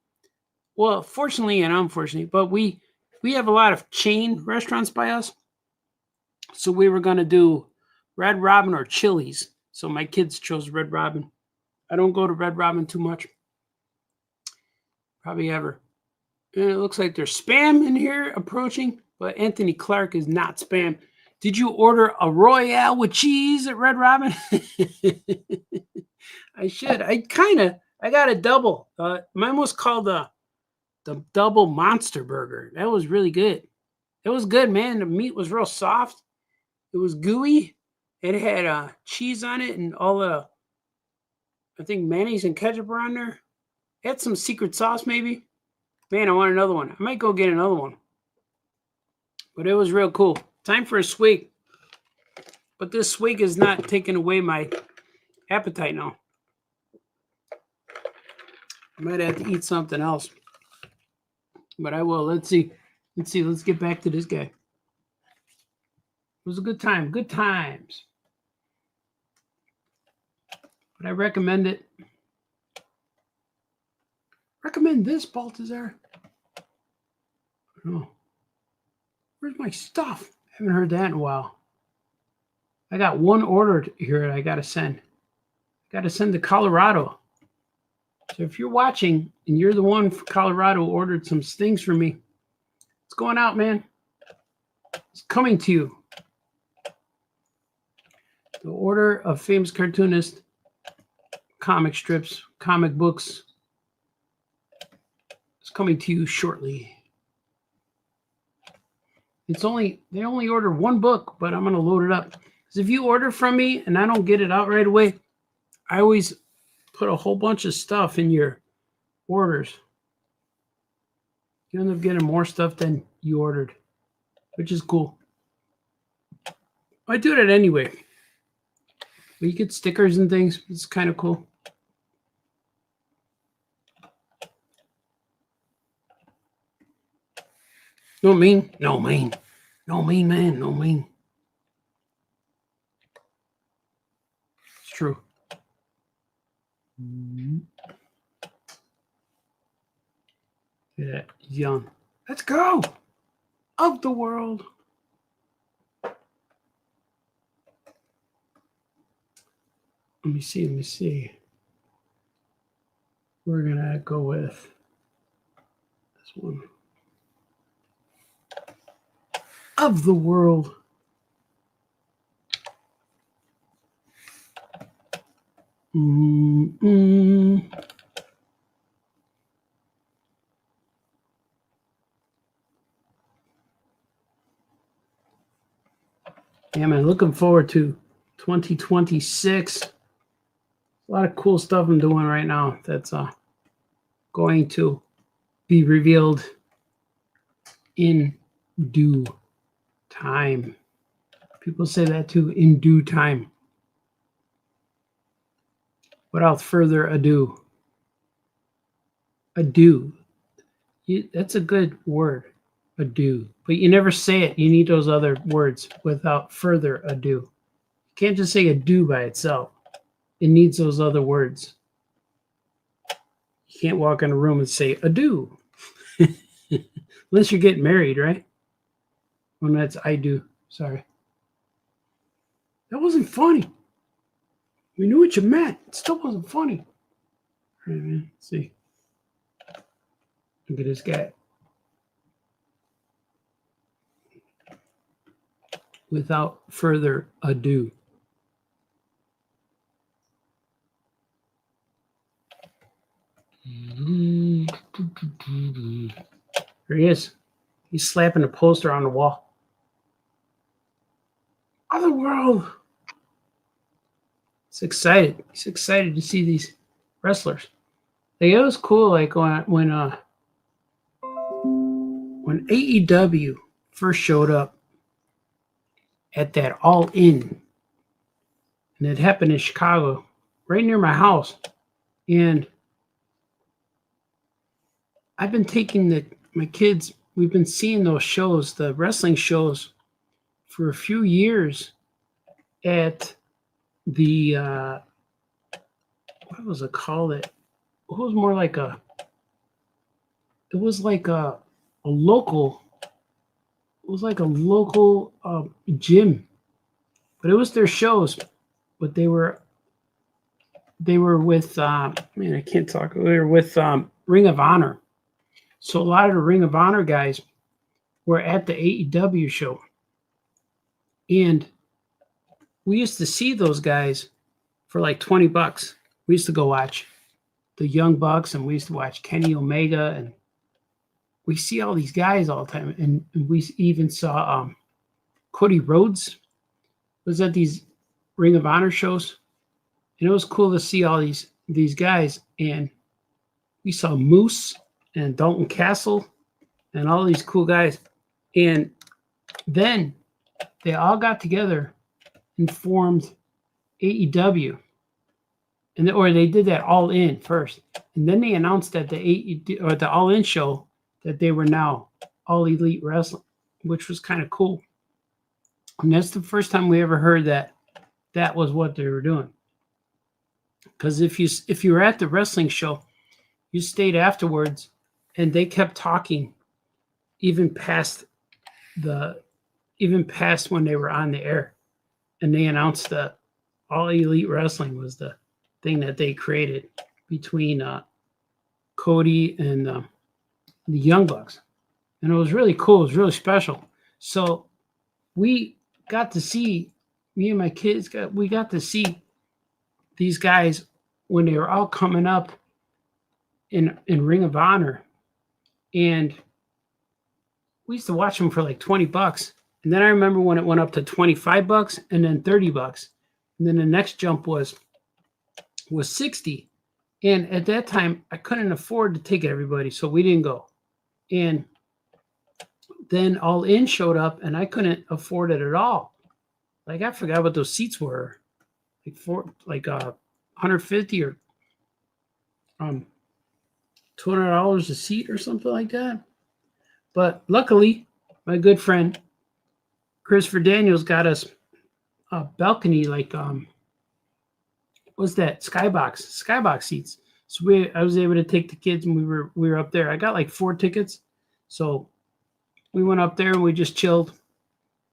Well, fortunately and unfortunately, but we have a lot of chain restaurants by us. So we were going to do Red Robin or Chili's. So my kids chose Red Robin. I don't go to Red Robin too much. Probably ever. And it looks like there's spam in here approaching, but Anthony Clark is not spam. Did you order a Royale with cheese at Red Robin? I should. I got a double. Mine was called the double monster burger. That was really good. It was good, man. The meat was real soft. It was gooey. It had cheese on it and all the, I think mayonnaise and ketchup were on there. It had some secret sauce maybe. Man, I want another one. I might go get another one. But it was real cool. Time for a swig. But this swig is not taking away my appetite now. I might have to eat something else. But I will. Let's see. Let's get back to this guy. It was a good time. Good times. But I recommend it. Recommend this, Baltazar. Oh. Where's my stuff? Haven't heard that in a while. I got one order here that I got to send. Got to send to Colorado. So if you're watching and you're the one for Colorado who ordered some things for me, it's going out, man. It's coming to you. The order of famous cartoonist comic strips, comic books is coming to you shortly. They only order one book, but I'm going to load it up. Because if you order from me and I don't get it out right away, I always put a whole bunch of stuff in your orders. You end up getting more stuff than you ordered, which is cool. I do that anyway. But you get stickers and things. It's kind of cool. No mean. No mean. No mean, man. No mean. It's true. Yeah, young. Let's go. Of the world. Let me see. We're going to go with this one. Of the world. Yeah, man, looking forward to 2026. A lot of cool stuff I'm doing right now that's going to be revealed in due time. People say that too, in due time. Without further ado. Ado. That's a good word. Ado. But you never say it. You need those other words. Without further ado. You can't just say ado by itself. It needs those other words. You can't walk in a room and say ado. Unless you're getting married, right? When that's I do. Sorry. That wasn't funny. We knew what you meant. It still wasn't funny. All right, man. Let's see. Look at this guy. Without further ado. There he is. He's slapping a poster on the wall. Other world. He's excited. He's excited to see these wrestlers. Like, it was cool. Like when AEW first showed up at that All In, and it happened in Chicago, right near my house, and I've been taking my kids. We've been seeing those shows, the wrestling shows, for a few years at the what was it called? It was more like a local. It was like a local gym, but it was their shows. But they were with man, I can't talk. They were with Ring of Honor. So a lot of the Ring of Honor guys were at the AEW show. And we used to see those guys for like $20. We used to go watch. the Young Bucks, and we used to watch Kenny Omega, and we see all these guys all the time, and we even saw Cody Rhodes was at these Ring of Honor shows, and it was cool to see all these guys, and we saw Moose and Dalton Castle and all these cool guys, and then they all got together and formed AEW, or they did that All In first, and then they announced at the All In show that they were now All Elite Wrestling, which was kind of cool. And that's the first time we ever heard that was what they were doing. Because if you were at the wrestling show, you stayed afterwards, and they kept talking even past when they were on the air, and they announced that All Elite Wrestling was the thing that they created between Cody and the Young Bucks, and it was really cool. It was really special. So we got to see, me and my kids we got to see these guys when they were all coming up in Ring of Honor, and we used to watch them for like $20. And then I remember when it went up to $25 and then $30. And then the next jump was $60. And at that time, I couldn't afford to take everybody, so we didn't go. And then All In showed up, and I couldn't afford it at all. Like, I forgot what those seats were. Like 150 or $200 a seat or something like that. But luckily, my good friend Christopher Daniels got us a balcony, like what's that? Skybox seats. So I was able to take the kids, and we were up there. I got like 4 tickets, so we went up there and we just chilled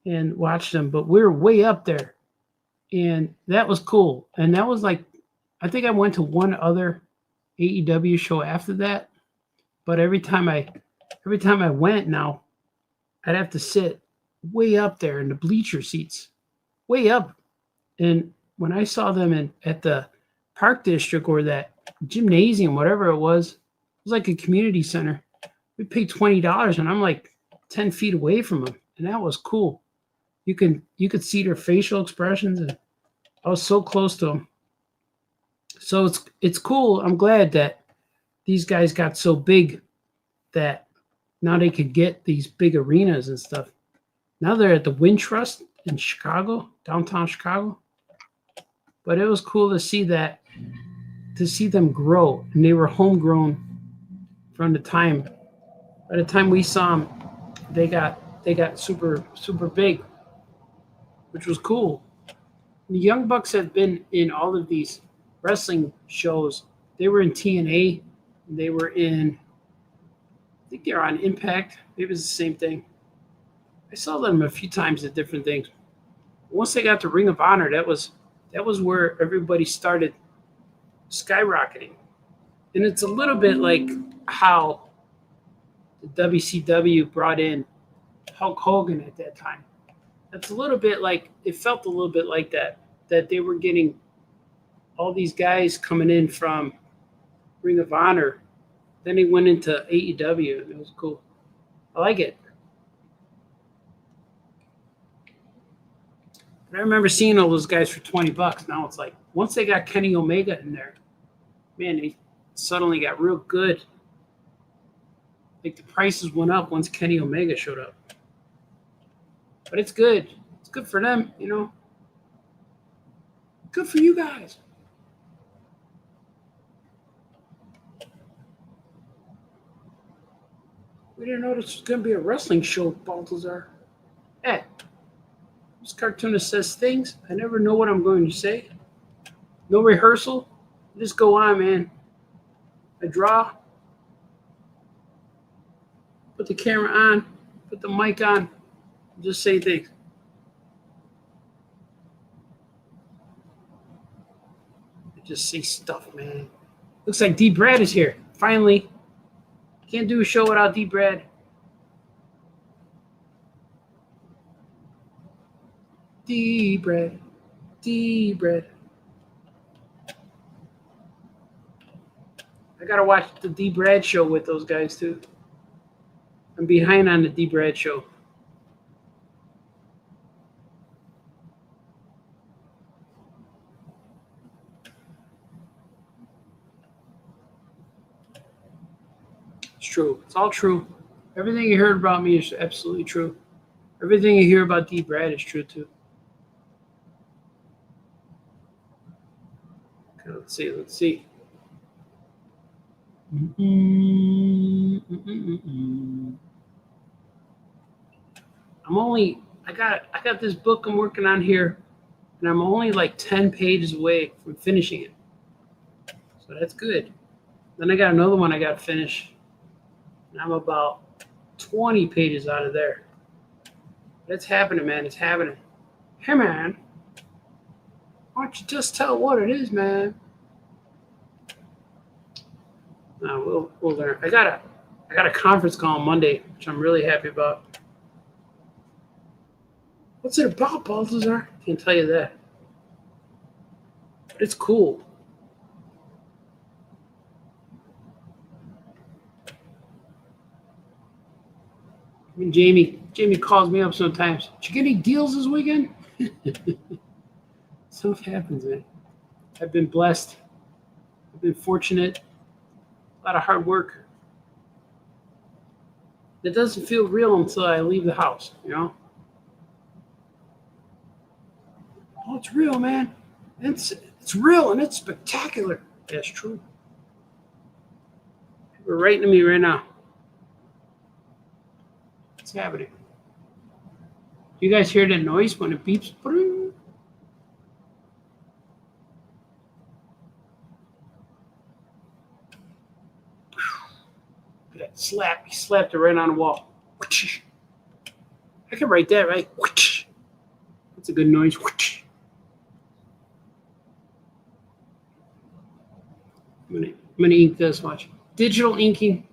and watched them. But we were way up there, and that was cool. And that was like, I think I went to one other AEW show after that, but every time I went now, I'd have to sit way up there in the bleacher seats, way up. And when I saw them at the Park District, or that gymnasium, whatever it was like a community center. We paid $20, and I'm like 10 feet away from them, and that was cool. You could see their facial expressions, and I was so close to them. So it's cool. I'm glad that these guys got so big that now they could get these big arenas and stuff. Now they're at the Wintrust in Chicago, downtown Chicago. But it was cool to see them grow, and they were homegrown from the time. By the time we saw them, they got super, super big, which was cool. The Young Bucks have been in all of these wrestling shows. They were in TNA. They were in, I think they're on Impact. It was the same thing. I saw them a few times at different things. Once they got to Ring of Honor, that was where everybody started skyrocketing. And it's a little bit like how the WCW brought in Hulk Hogan at that time. That's a little bit like, it felt a little bit like that they were getting all these guys coming in from Ring of Honor. Then they went into AEW, and it was cool. I like it. But I remember seeing all those guys for $20. Now it's like, once they got Kenny Omega in there, man, they suddenly got real good. Like, the prices went up once Kenny Omega showed up. But it's good. It's good for them, you know. Good for you guys. We didn't know this was going to be a wrestling show, Baltazar. Hey, this cartoonist says things. I never know what I'm going to say. No rehearsal. Just go on, man. I draw. Put the camera on. Put the mic on. Just say things. I just say stuff, man. Looks like D. Brad is here. Finally. Can't do a show without D. Brad. D. Brad. D. Brad. gotta watch the D. Brad show with those guys too. I'm behind on the D. Brad show. It's true. It's all true. Everything you heard about me is absolutely true. Everything you hear about D. Brad is true too. Okay, let's see. Let's see. I got this book I'm working on here, and I'm only like 10 pages away from finishing it. So that's good. Then I got another one I got to finish, and I'm about 20 pages out of there. It's happening, man. It's happening. Hey, man. Why don't you just tell what it is, man? No, we'll learn. I got a conference call on Monday, which I'm really happy about. What's it about, Balthazar? Can't tell you that. But it's cool. I mean, Jamie calls me up sometimes. Did you get any deals this weekend? Stuff happens, man. I've been blessed. I've been fortunate. A lot of hard work. It doesn't feel real until I leave the house, you know? Oh, it's real, man. It's real and it's spectacular. That's true. People are writing to me right now. What's happening? You guys hear that noise when it beeps? Look at that slap. He slapped it right on the wall. I can write that, right? That's a good noise. I'm gonna ink this. Watch. Digital inking.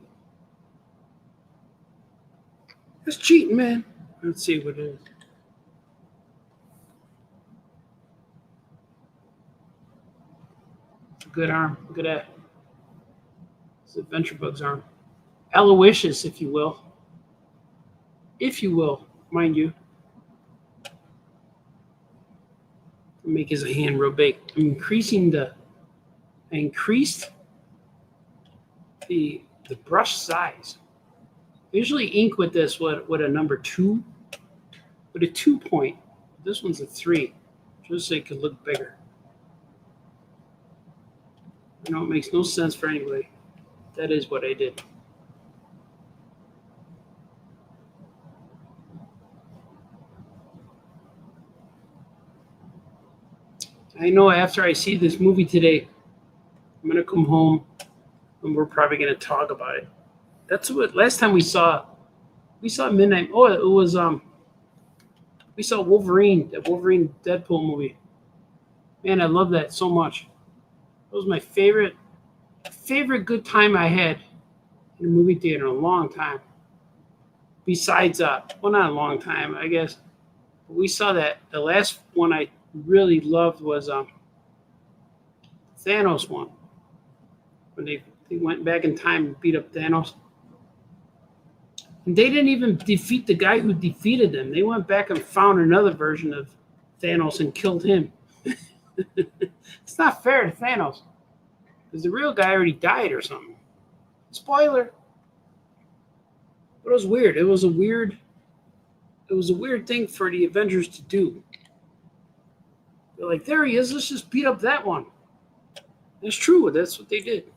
That's cheating, man. Let's see what it is. It's a good arm. Look at that. It's Adventure Bug's arm. Aloysius, if you will. If you will, mind you. Make his hand real big. I'm increasing I increased the brush size. I usually ink with this with a number 2, with a 2 point. This one's a 3, just so it could look bigger. You know, it makes no sense for anybody. That is what I did. I know after I see this movie today, I'm going to come home and we're probably going to talk about it. That's what last time we saw Midnight. Oh, it was we saw Wolverine, that Wolverine Deadpool movie. Man, I love that so much. It was my favorite good time I had in a movie theater in a long time. Besides, well, not a long time, I guess. But we saw that. The last one I really loved was Thanos one. When they went back in time and beat up Thanos. And they didn't even defeat the guy who defeated them. They went back and found another version of Thanos and killed him. It's not fair to Thanos. Because the real guy already died or something. Spoiler. But it was weird. It was a weird thing for the Avengers to do. They're like, there he is, let's just beat up that one. That's true, that's what they did.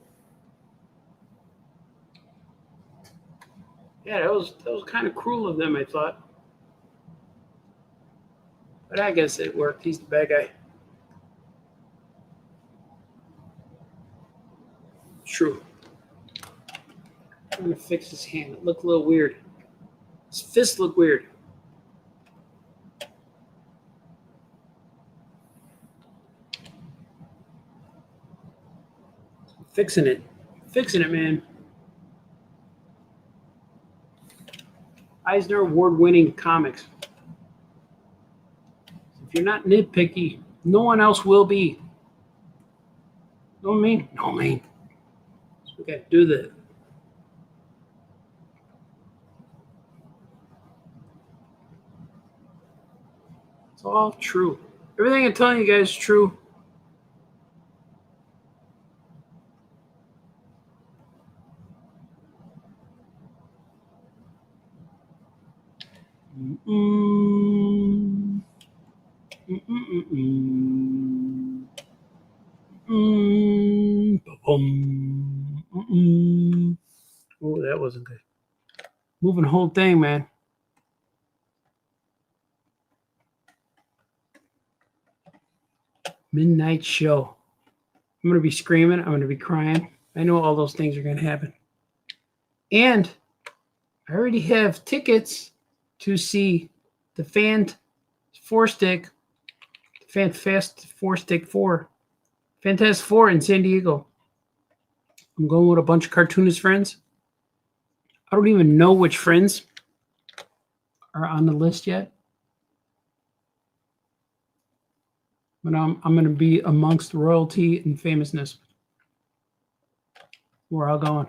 Yeah, that was kind of cruel of them, I thought. But I guess it worked. He's the bad guy. True. I'm going to fix his hand. It looked a little weird. His fist looked weird. Fixing it, man. Eisner Award-winning comics. If you're not nitpicky, no one else will be. No mean. That's what Okay, do that. It's all true. Everything I'm telling you guys is true. Mm-mm. Mm-mm-mm-mm. Ba-boom. Mm-mm. Oh, that wasn't good. Moving the whole thing, man. Midnight show. I'm going to be screaming. I'm going to be crying. I know all those things are going to happen. And I already have tickets to see the Fan 4-Stick, Fan Fast 4-Stick 4, Fantastic 4 in San Diego. I'm going with a bunch of cartoonist friends. I don't even know which friends are on the list yet. But I'm going to be amongst royalty and famousness. We're all going.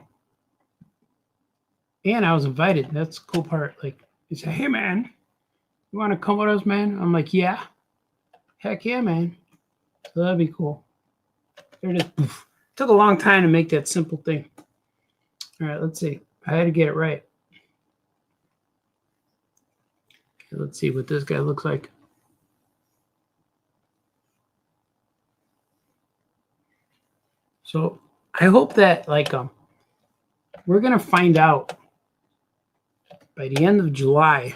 And I was invited. That's the cool part. Like, he said, hey, man, you want to come with us, man? I'm like, yeah. Heck yeah, man. So that'd be cool. There it is. Poof. Took a long time to make that simple thing. All right, let's see. I had to get it right. Okay, let's see what this guy looks like. So I hope that, like, we're going to find out by the end of July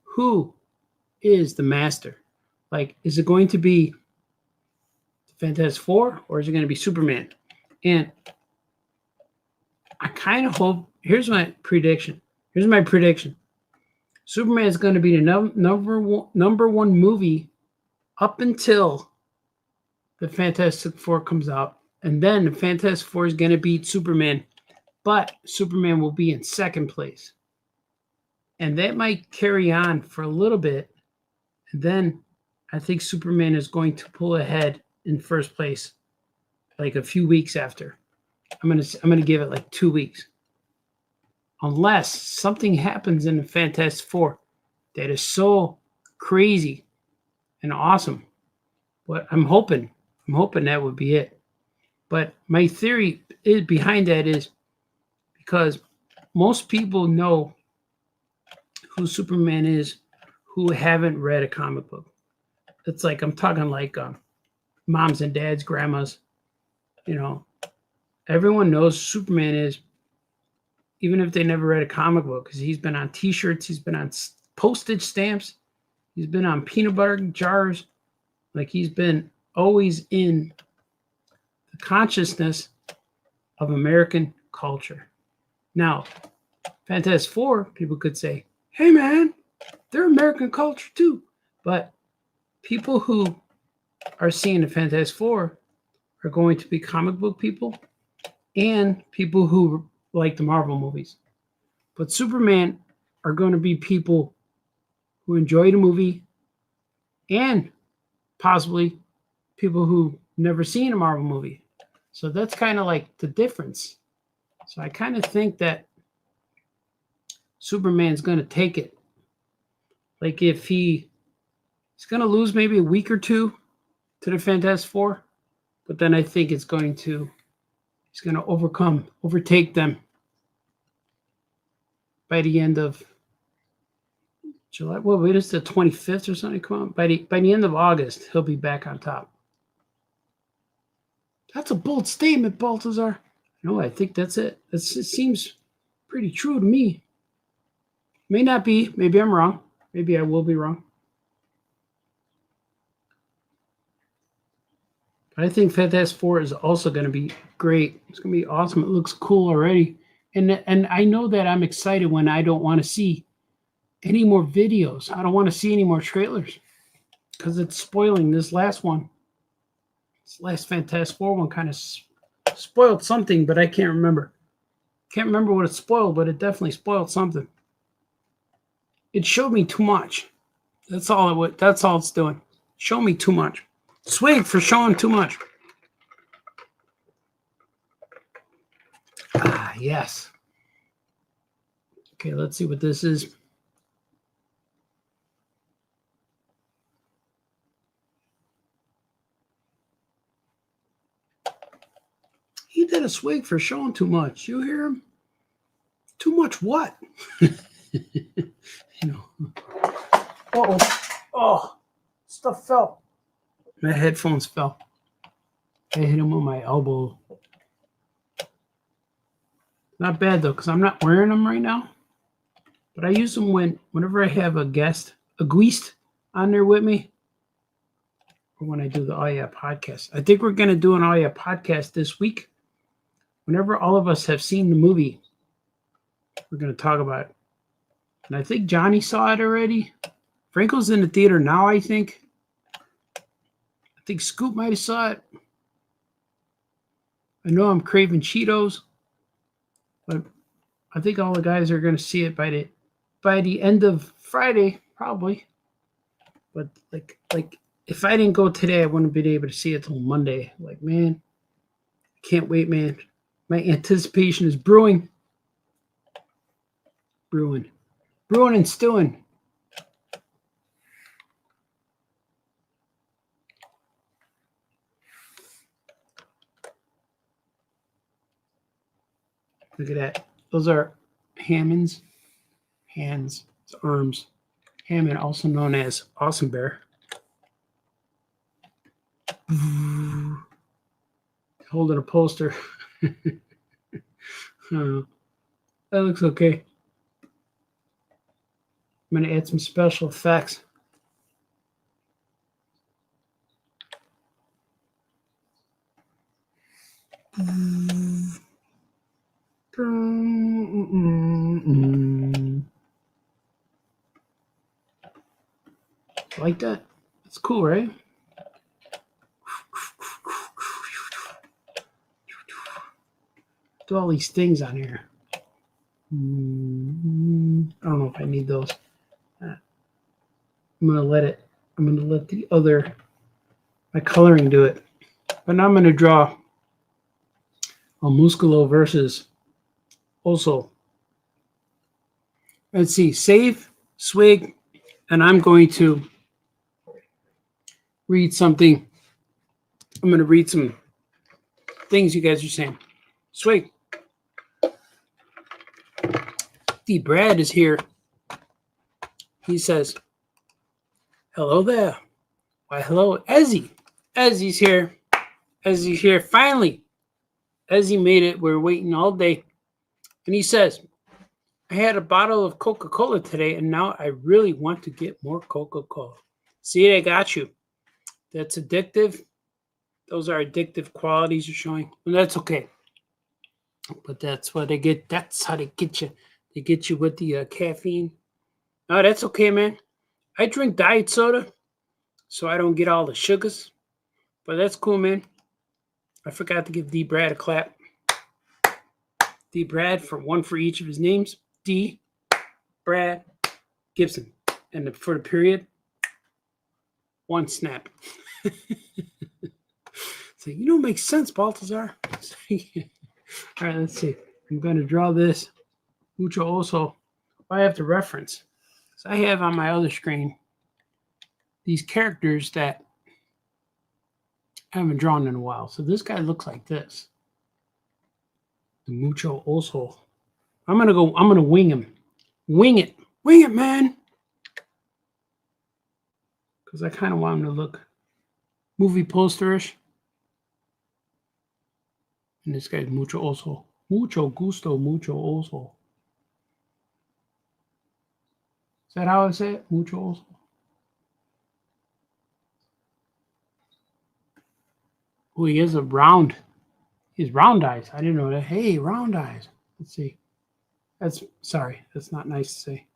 who is the master. Like, is it going to be Fantastic Four or is it going to be Superman? And I kind of hope, here's my prediction. Superman is going to be the number one movie up until the Fantastic Four comes out. And then the Fantastic Four is going to beat Superman. But Superman will be in second place. And that might carry on for a little bit. And then I think Superman is going to pull ahead in first place like a few weeks after. I'm gonna give it like 2 weeks. Unless something happens in the Fantastic Four that is so crazy and awesome. But I'm hoping that would be it. But my theory behind that is because most people know who Superman is who haven't read a comic book. It's like, I'm talking like moms and dads, grandmas, you know, everyone knows Superman is, even if they never read a comic book, because he's been on t-shirts, he's been on postage stamps, he's been on peanut butter jars, like he's been always in the consciousness of American culture. Now, Fantastic Four, people could say, hey man, they're American culture too. But people who are seeing the Fantastic Four are going to be comic book people and people who like the Marvel movies. But Superman are going to be people who enjoy the movie and possibly people who never seen a Marvel movie. So that's kind of like the difference. So I kind of think that Superman's going to take it. Like if he's going to lose maybe a week or two to the Fantastic Four, but then I think he's going to overtake them by the end of July. Well, wait, it's the 25th or something. Come on, by the end of August, he'll be back on top. That's a bold statement, Baltazar. No, I think that's it. It seems pretty true to me. May not be. Maybe I'm wrong. Maybe I will be wrong. But I think Fantastic Four is also going to be great. It's going to be awesome. It looks cool already. And I know that I'm excited when I don't want to see any more videos. I don't want to see any more trailers because it's spoiling this last one. This last Fantastic Four one kind of spoiled something, but I can't remember. Can't remember what it spoiled, but it definitely spoiled something. It showed me too much. That's all it's doing. Show me too much. Swig for showing too much. yes. Okay, let's see what this is. He did a swig for showing too much. You hear him? Too much what? Oh, stuff fell. My headphones fell. I hit him on my elbow. Not bad though, because I'm not wearing them right now. But I use them whenever I have a guest, a guest on there with me, or when I do the Oh Yeah podcast. I think we're going to do an Oh Yeah podcast this week. Whenever all of us have seen the movie, we're going to talk about it. And I think Johnny saw it already. Franco's in the theater now, I think. I think Scoop might have saw it. I know I'm craving Cheetos, but I think all the guys are going to see it by the end of Friday, probably. But like if I didn't go today, I wouldn't be able to see it till Monday. Like, man, I can't wait, man. My anticipation is brewing and stewing. Look at that. Those are Hammond's hands, arms. Hammond, also known as Awesome Bear. Holding a poster. That looks okay. I'm going to add some special effects. Like that? It's cool, right? Do all these things on here. I don't know if I need those. I'm gonna let my coloring do it. But now I'm gonna draw a Musculo versus Oso. Let's see, save, swig, and I'm going to read something. I'm gonna read some things you guys are saying. Swig. D. Brad is here. He says, hello there. Why, hello, Ezzy. Ezzy's here. Ezzy's here. Finally, Ezzy made it. We're waiting all day. And he says, I had a bottle of Coca-Cola today, and now I really want to get more Coca-Cola. See, I got you. That's addictive. Those are addictive qualities you're showing. And that's okay. But that's what they get. That's how they get you. They get you with the caffeine. No, that's okay, man. I drink diet soda, so I don't get all the sugars. But that's cool, man. I forgot to give D. Brad a clap. D. Brad for one for each of his names. D. Brad Gibson. And for the period, one snap. So, makes sense, Baltazar. All right, let's see. I'm going to draw this. Mucho Oso. I have to reference. So I have on my other screen these characters that I haven't drawn in a while. So this guy looks like this. The Mucho Oso. I'm gonna wing him. Wing it, man. Because I kind of want him to look movie posterish. And this guy's Mucho Oso. Mucho gusto, mucho oso. Is that how I say it? Mucho oso. Oh, he has round eyes. I didn't know that. Hey, round eyes. Let's see. That's not nice to say.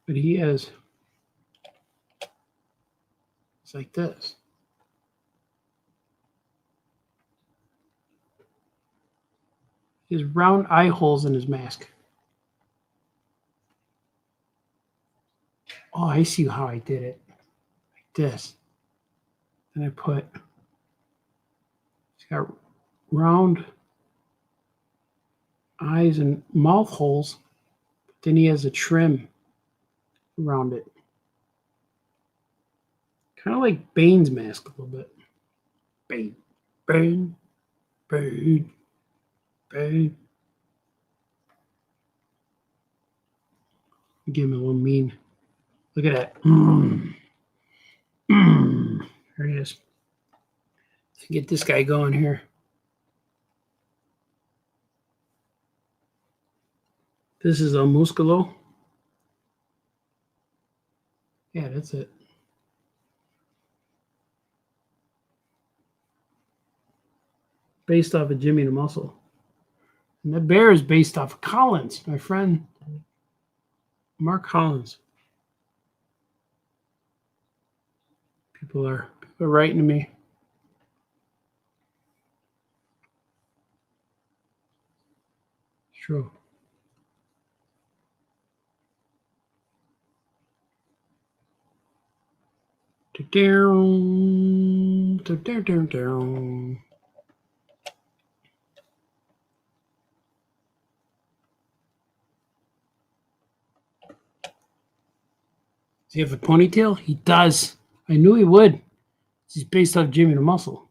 But he has. It's like this. He has round eye holes in his mask. Oh, I see how I did it. Like this. And I put, it's got round eyes and mouth holes. Then he has a trim around it. Kind of like Bane's mask a little bit. Bane, Bane, Bane, Bane. Give him a little mean. Look at that. There he is. Let's get this guy going here. This is a Musculo. Yeah, that's it. Based off of Jimmy the Muscle. And the bear is based off of Collins, my friend Mark Collins. People are writing to me. True. Down. Does he have a ponytail? He does. I knew he would. He's based off Jimmy the Muscle.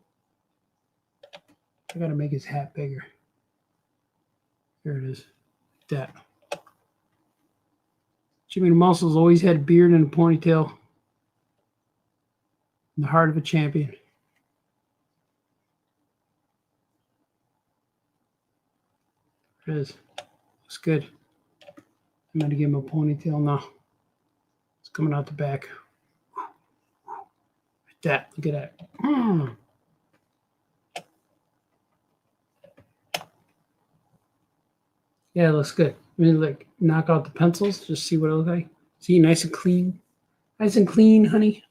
I gotta make his hat bigger. There it is. That. Jimmy the Muscle's always had a beard and a ponytail. In the heart of a champion. There it is. Looks good. I'm gonna give him a ponytail now. It's coming out the back. Like that. Look at that. Yeah, it looks good. I mean, like, knock out the pencils. Just see what it looks like. See, nice and clean. Nice and clean, honey.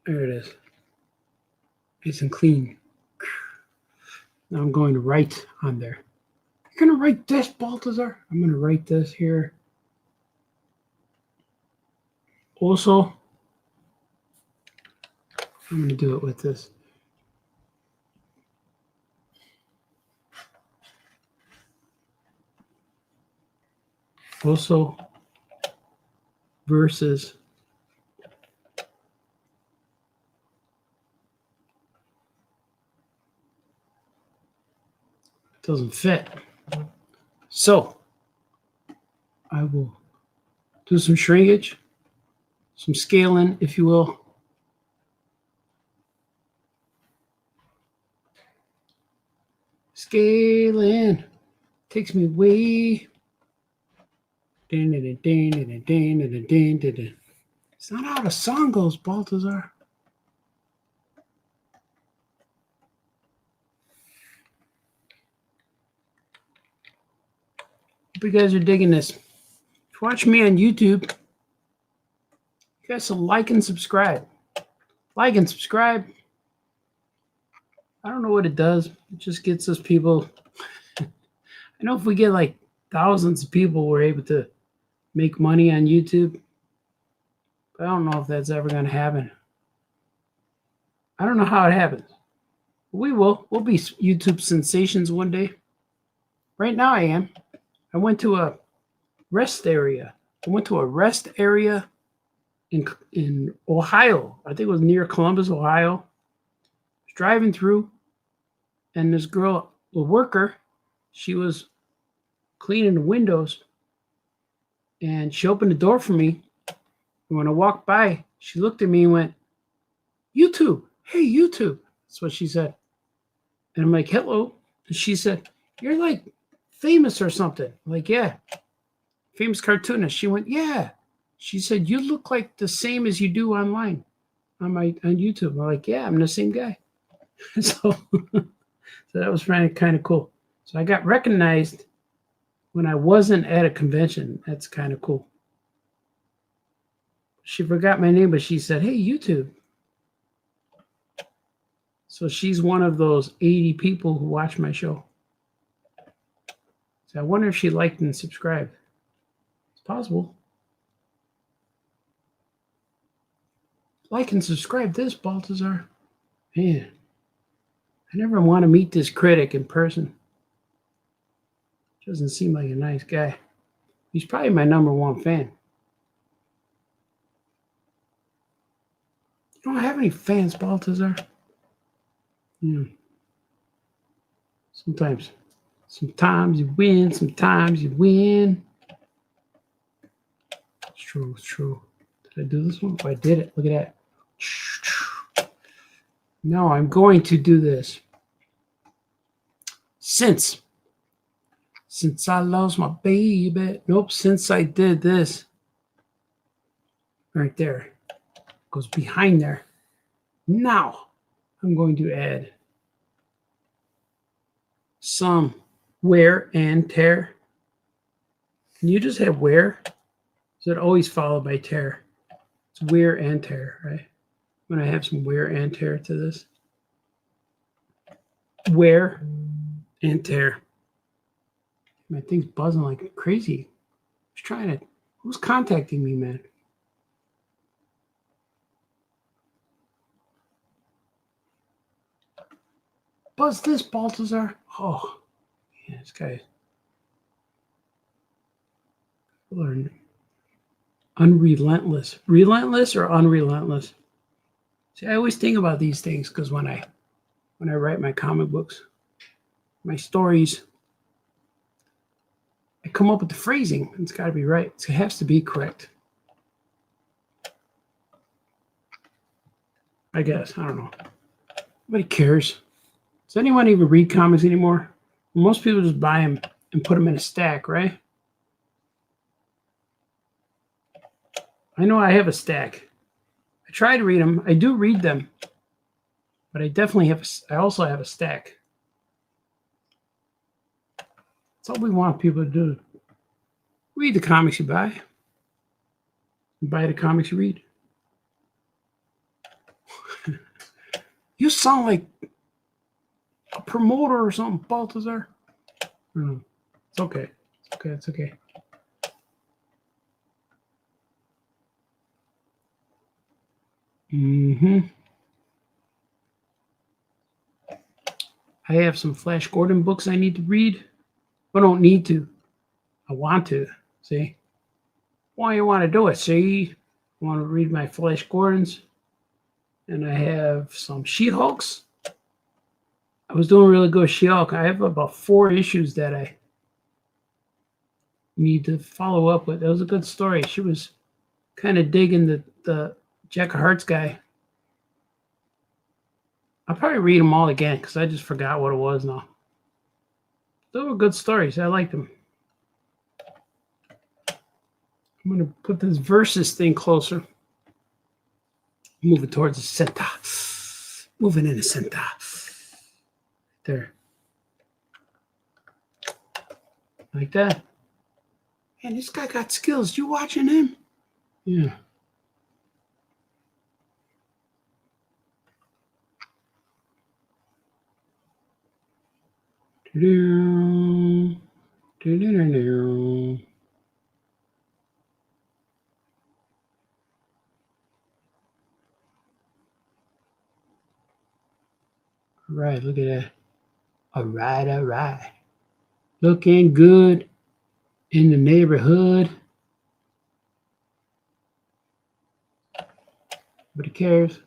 There it is. Nice and clean. Now I'm going to write on there. You're going to write this, Balthazar? I'm going to write this here. Also, I'm going to do it with this. Also, versus doesn't fit. So I will do some shrinkage, some scaling, if you will. Scaling takes me way. It's not how the song goes, Balthazar. Hope you guys are digging this. If you watch me on YouTube, you guys should like and subscribe. Like and subscribe. I don't know what it does. It just gets us people. I know if we get like thousands of people, we're able to make money on YouTube. But I don't know if that's ever going to happen. I don't know how it happens. We will. We'll be YouTube sensations one day. Right now I am. I went to a rest area. In Ohio. I think it was near Columbus, Ohio. I was driving through, and this girl, a worker, she was cleaning the windows, and she opened the door for me. And when I walked by, she looked at me and went, YouTube. Hey, YouTube. That's what she said. And I'm like, hello. And she said, you're like famous or something. I'm like, yeah. Famous cartoonist. She went, yeah. She said, you look like the same as you do online on YouTube. I'm like, yeah, I'm the same guy. So that was kind of cool. So I got recognized when I wasn't at a convention. That's kind of cool. She forgot my name, but she said, hey, YouTube. So she's one of those 80 people who watch my show. So I wonder if she liked and subscribed. It's possible. Like and subscribe this, Balthazar. Man, I never want to meet this critic in person. Doesn't seem like a nice guy. He's probably my #1 fan. You don't have any fans, Baltazar? Yeah. Sometimes you win, sometimes you win. It's true, it's true. Did I do this one? Oh, I did it. Look at that. No, I'm going to do this. Since I lost my baby. Nope, since I did this. Right there. Goes behind there. Now, I'm going to add some wear and tear. Can you just have wear? Is it always followed by tear? It's wear and tear, right? I'm going to have some wear and tear to this. Wear and tear. My thing's buzzing like crazy. I was trying to. Who's contacting me, man? Buzz this, Baltazar. Oh, yeah, this guy. Unrelentless. Relentless or unrelentless? See, I always think about these things because when I write my comic books, my stories, I come up with the phrasing. It's got to be right. It has to be correct. I guess. I don't know. Nobody cares. Does anyone even read comics anymore? Most people just buy them and put them in a stack, right? I know I have a stack. I try to read them. I do read them. But I definitely have, I also have a stack. That's all we want people to do. Read the comics you buy. You buy the comics you read. You sound like a promoter or something, Baltazar. It's okay. It's okay. It's okay. I have some Flash Gordon books I need to read. I don't need to. I want to. See? Why you want to do it? See? I want to read my Flash Gordons. And I have some She-Hulks. I was doing really good with She-Hulk. I have about 4 issues that I need to follow up with. That was a good story. She was kind of digging the Jack of Hearts guy. I'll probably read them all again because I just forgot what it was now. They were good stories. I liked them. I'm going to put this versus thing closer. Move it towards the center. Moving in the center. There. Like that. Man, this guy got skills. You watching him? Yeah. Right, look at that. All right. Looking good in the neighborhood. Nobody cares.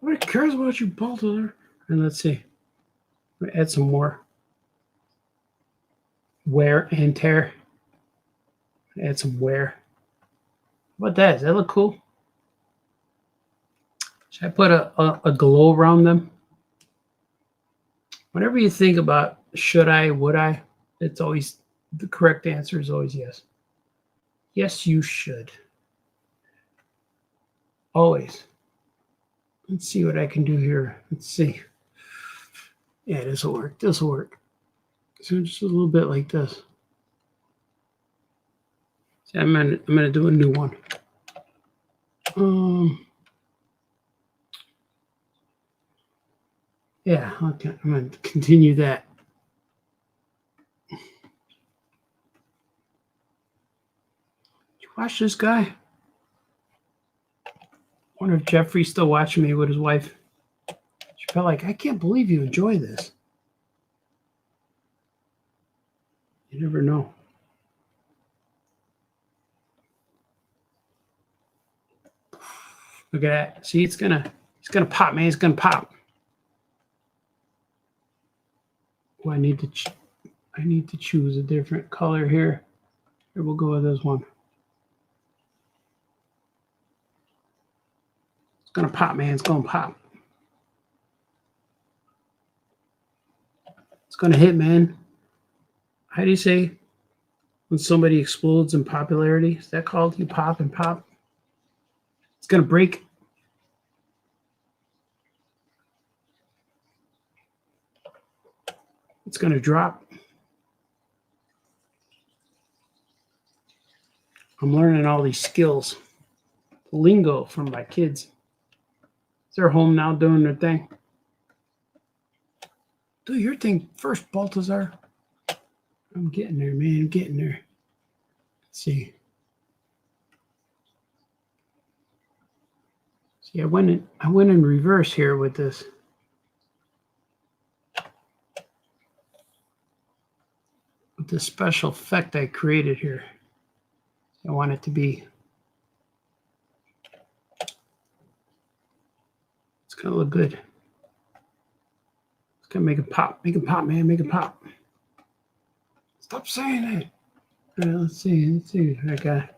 Nobody cares about you, Baltazar. And let's see. We'll add some more wear and tear. Add some wear. What does that look cool? Should I put a glow around them? Whenever you think about should I, would I, it's always the correct answer is always yes. Yes, you should. Always. Let's see what I can do here. Let's see. Yeah, this will work. This will work. So just a little bit like this. See, I'm gonna do a new one. Yeah, okay. I'm gonna continue that. You watch this guy? I wonder if Jeffrey's still watching me with his wife. She felt like, I can't believe you enjoy this. You never know. Look at that. See, it's gonna pop, man. It's gonna pop. Oh, I need to choose a different color here. Here, we'll go with this one. It's gonna pop, man. It's gonna pop. It's gonna hit, man. How do you say when somebody explodes in popularity? Is that called you pop and pop? It's gonna break. It's gonna drop. I'm learning all these skills. Lingo from my kids. They're home now doing their thing. Do your thing first, Baltazar. I'm getting there, man. I'm getting there. Let's see. See, I went in reverse here with this. With the special effect I created here. I want it to be. It's gonna look good. It's gonna make it pop. Make it pop, man. Make it pop. Stop saying it. All right, let's see. Let's see. I got.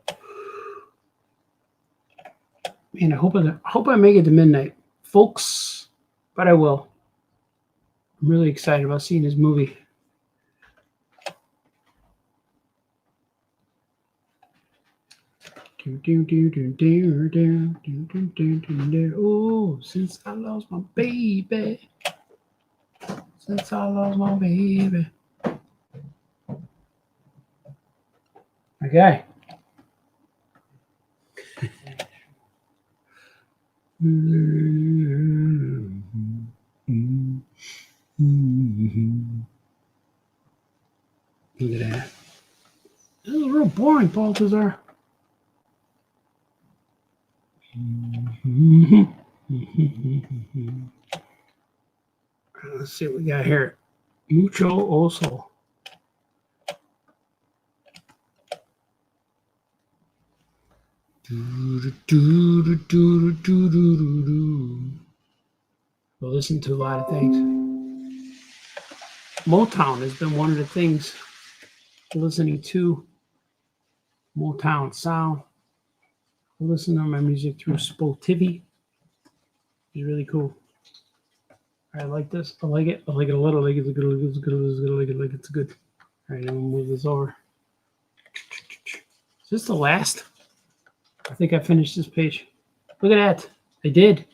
Man, I hope I make it to midnight, folks. But I will. I'm really excited about seeing this movie. Oh, since I lost my baby. Since I lost my baby. Okay. Look at that. This is real boring, Baltazar. Let's see what we got here. Mucho oso. We'll listen to a lot of things. Motown has been one of the things listening to. Motown sound. I listen to my music through Spotify. It's really cool. I like this. I like it. I like it a little. I like it. It's good. It's good. It's good. I like it. Like it's good. All right, I'm gonna move this over. Is this the last? I think I finished this page. Look at that. I did.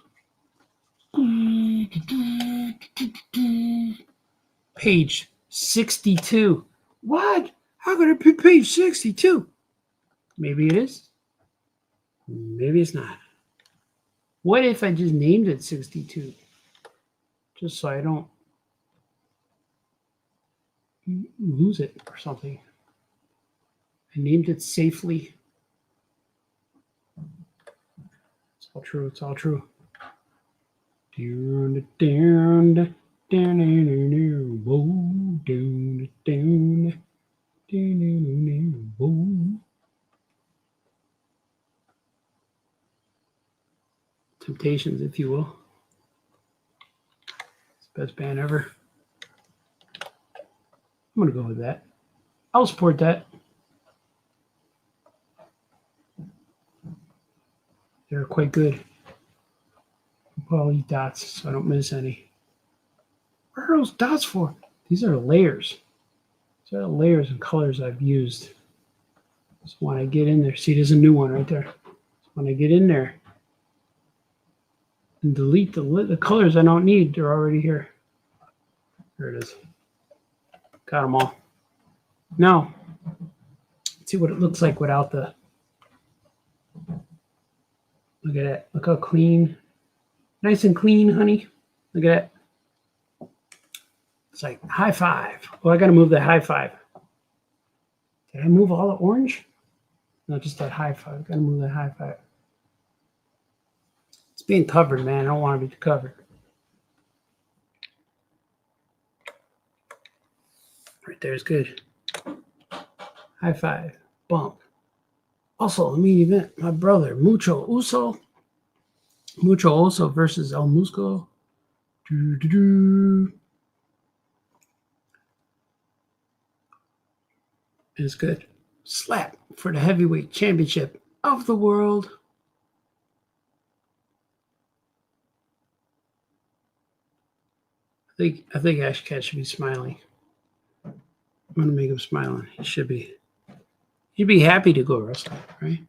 Page 62. What? How could it be page 62? Maybe it is. Maybe it's not. What if I just named it 62? Just so I don't lose it or something. I named it safely. It's all true. It's all true. Temptations, if you will. It's the best band ever. I'm going to go with that. I'll support that. They're quite good. I'll eat dots so I don't miss any. What are those dots for? These are layers. These are the layers and colors I've used. So when I get in there, see, there's a new one right there. So when I get in there and delete the colors I don't need, they're already here. There it is. Got them all. Now, let's see what it looks like without the. Look at that. Look how clean. Nice and clean, honey. Look at that. It's like high five. Oh, I got to move the high five. Did I move all the orange? No, just that high five. I got to move the high five. It's being covered, man. I don't want to be covered. Right there is good. High five. Bump. Also, the main event, my brother, Mucho Uso. Mucho Uso versus El Musco. It's good. Slap for the heavyweight championship of the world. I think Ash Cat should be smiling. I'm gonna make him smiling. He should be. He'd be happy to go wrestling, right?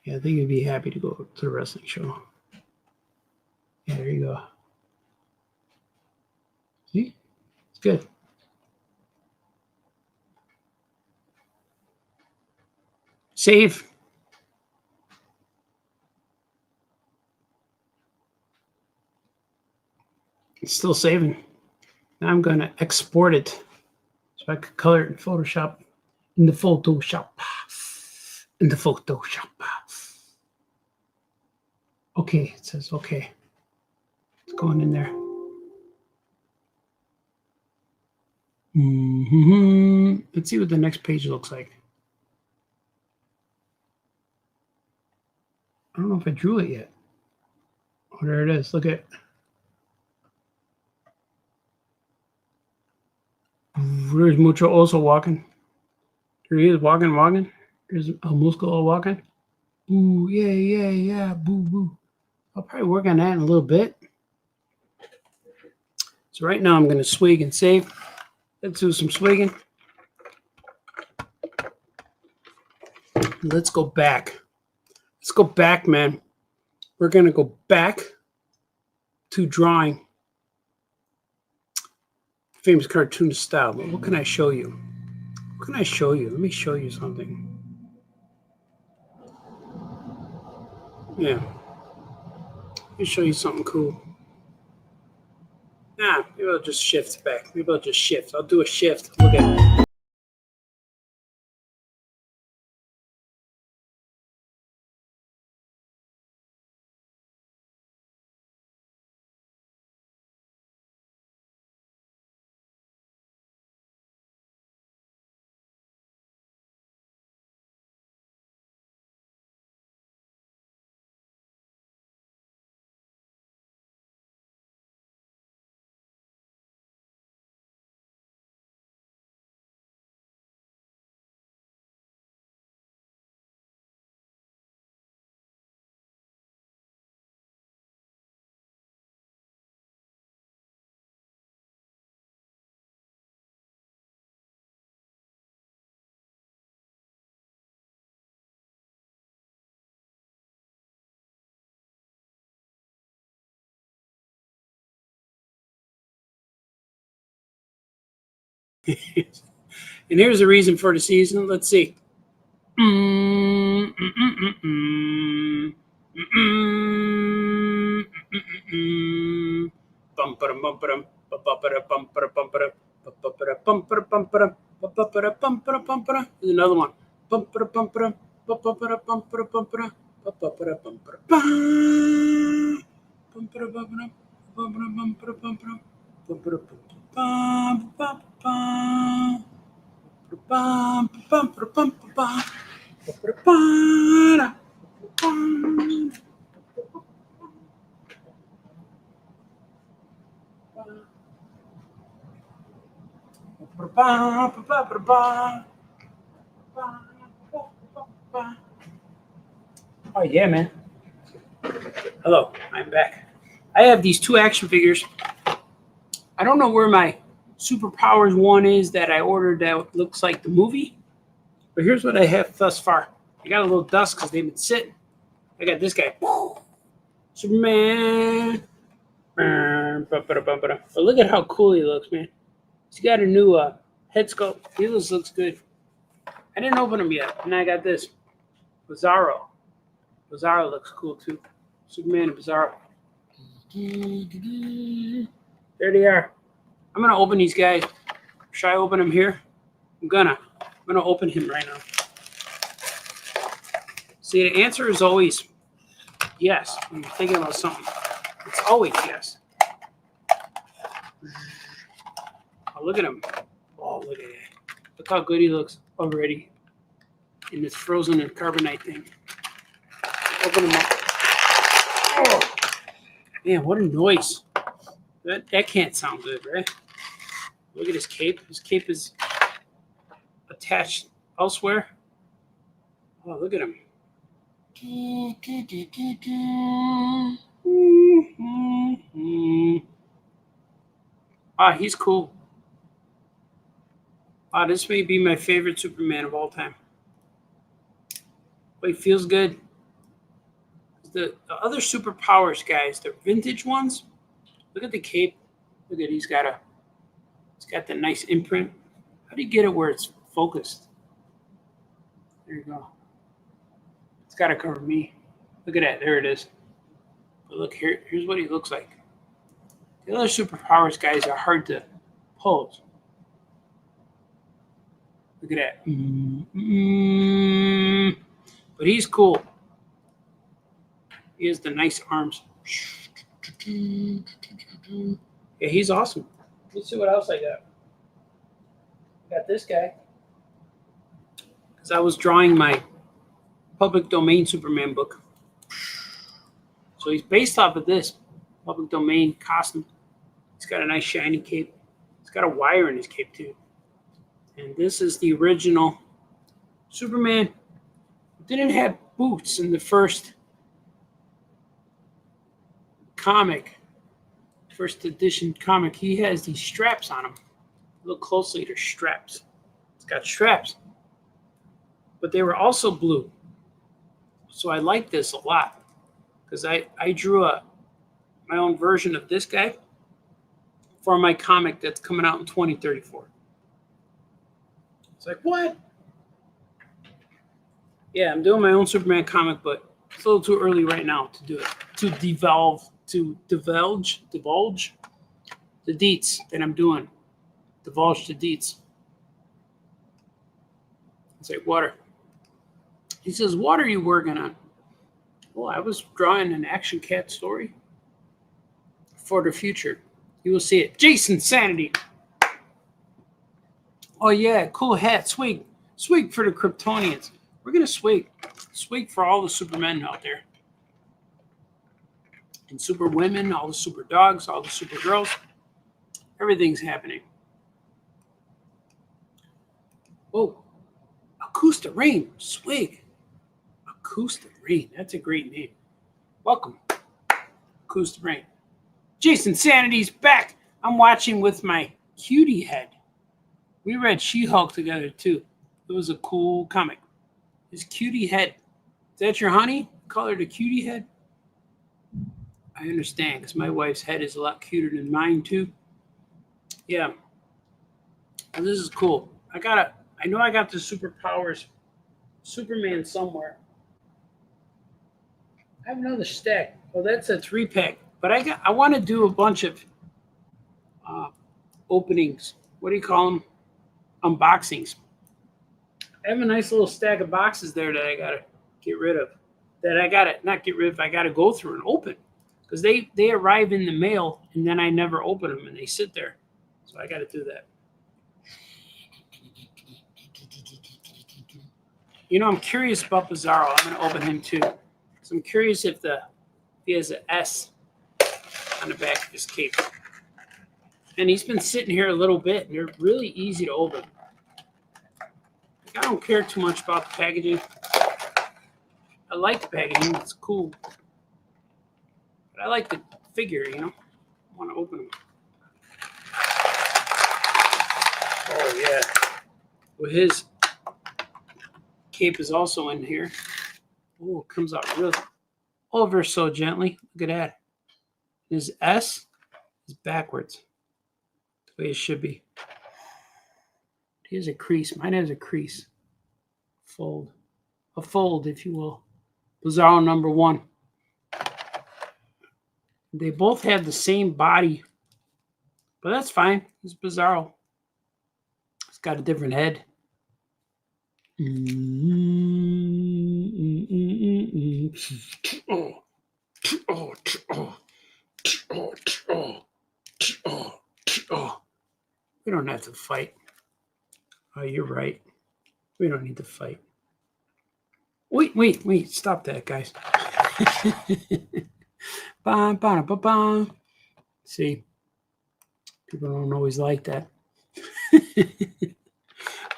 Yeah, I think he'd be happy to go to the wrestling show. Yeah, there you go. See? It's good. Save. It's still saving. Now I'm going to export it so I can color it in Photoshop. In the Photoshop. In the Photoshop. Okay, it says okay. It's going in there. Let's see what the next page looks like. I don't know if I drew it yet. Oh, there it is. Look at. There's Mucho also walking. There he is walking. There's El Musco walking. Boo, yeah, boo, boo. I'll probably work on that in a little bit. So right now I'm going to swig and save. Let's do some swigging. Let's go back. Let's go back, man. We're going to go back to drawing famous cartoonist style. But what can I show you? What can I show you? Let me show you something. Yeah. Let me show you something cool. Nah, maybe I'll just shift back. Maybe I'll just shift. I'll do a shift. Look at it. And here's the reason for the season. Let's see. There's another one. Oh yeah, man. Hello, I'm back. I have these two action figures. I don't know where my Superpowers one is that I ordered that looks like the movie. But here's what I have thus far. I got a little dust because they've been sitting. I got this guy. Superman. But look at how cool he looks, man. He's got a new head sculpt. He looks good. I didn't open him yet. And I got this. Bizarro. Bizarro looks cool too. Superman and Bizarro. There they are. I'm going to open these guys. Should I open them here? I'm going to open him right now. See, the answer is always yes when you're thinking about something. It's always yes. Oh, look at him. Oh, look at that. Look how good he looks already in this frozen and carbonite thing. Open him up. Oh, man, what a noise. That can't sound good, right? Look at his cape. His cape is attached elsewhere. Oh, look at him. Ah, he's cool. Ah, this may be my favorite Superman of all time. But he feels good. The other superpowers guys, the vintage ones, look at the cape. Look at he's got the nice imprint. How do you get it where it's focused? There you go. It's got to cover me. Look at that. There it is. But look here. Here's what he looks like. The other superpowers guys are hard to pose. Look at that. But he's cool. He has the nice arms. Yeah, he's awesome. Let's see what else I got. Got this guy. Because I was drawing my public domain Superman book. So he's based off of this public domain costume. He's got a nice shiny cape. He's got a wire in his cape too. And this is the original Superman. Didn't have boots in the first comic, first edition comic. He has these straps on him. Look closely, they're straps. It's got straps. But they were also blue. So I like this a lot. Because I drew my own version of this guy for my comic that's coming out in 2034. It's like, what? Yeah, I'm doing my own Superman comic, but it's a little too early right now to do it. To divulge the deets that I'm doing. Divulge the deets. It's like water. He says, what are you working on? Well, I was drawing an Action Cat story for the future. You will see it. Jason Sanity. Oh, yeah, cool hat. Swig. Swig for the Kryptonians. We're going to swig. Swig for all the Supermen out there. And super women, all the super dogs, all the super girls. Everything's happening. Oh, Acoustic Rain. Swig. Acoustic Rain. That's a great name. Welcome. Acoustic Rain. Jason Sanity's back. I'm watching with my cutie head. We read She-Hulk together too. It was a cool comic. His cutie head. Is that your honey? Call her the cutie head? I understand, because my wife's head is a lot cuter than mine too. Yeah. Well, this is cool. I know I got the superpowers Superman somewhere. I have another stack. Well, that's a 3-pack. But I want to do a bunch of openings. What do you call them? Unboxings. I have a nice little stack of boxes there that I got to get rid of. That I got to not get rid of. I got to go through and open. Because they arrive in the mail and then I never open them and they sit there. So I got to do that. You know, I'm curious about Bizarro. I'm going to open him too. So I'm curious if he has an S on the back of his cape. And he's been sitting here a little bit, and they're really easy to open. I don't care too much about the packaging. I like the packaging. It's cool. But I like the figure, you know. I want to open them. Oh, yeah. Well, his cape is also in here. Oh, it comes out really over so gently. Look at that. His S is backwards. The way it should be. He has a crease. Mine has a crease. Fold. A fold, if you will. Bizarro number 1. They both have the same body. But that's fine. It's Bizarro. It's got a different head. don't have to fight. Oh, you're right. We don't need to fight. Wait. Stop that, guys. Bum, bum, bum, bum. See, people don't always like that.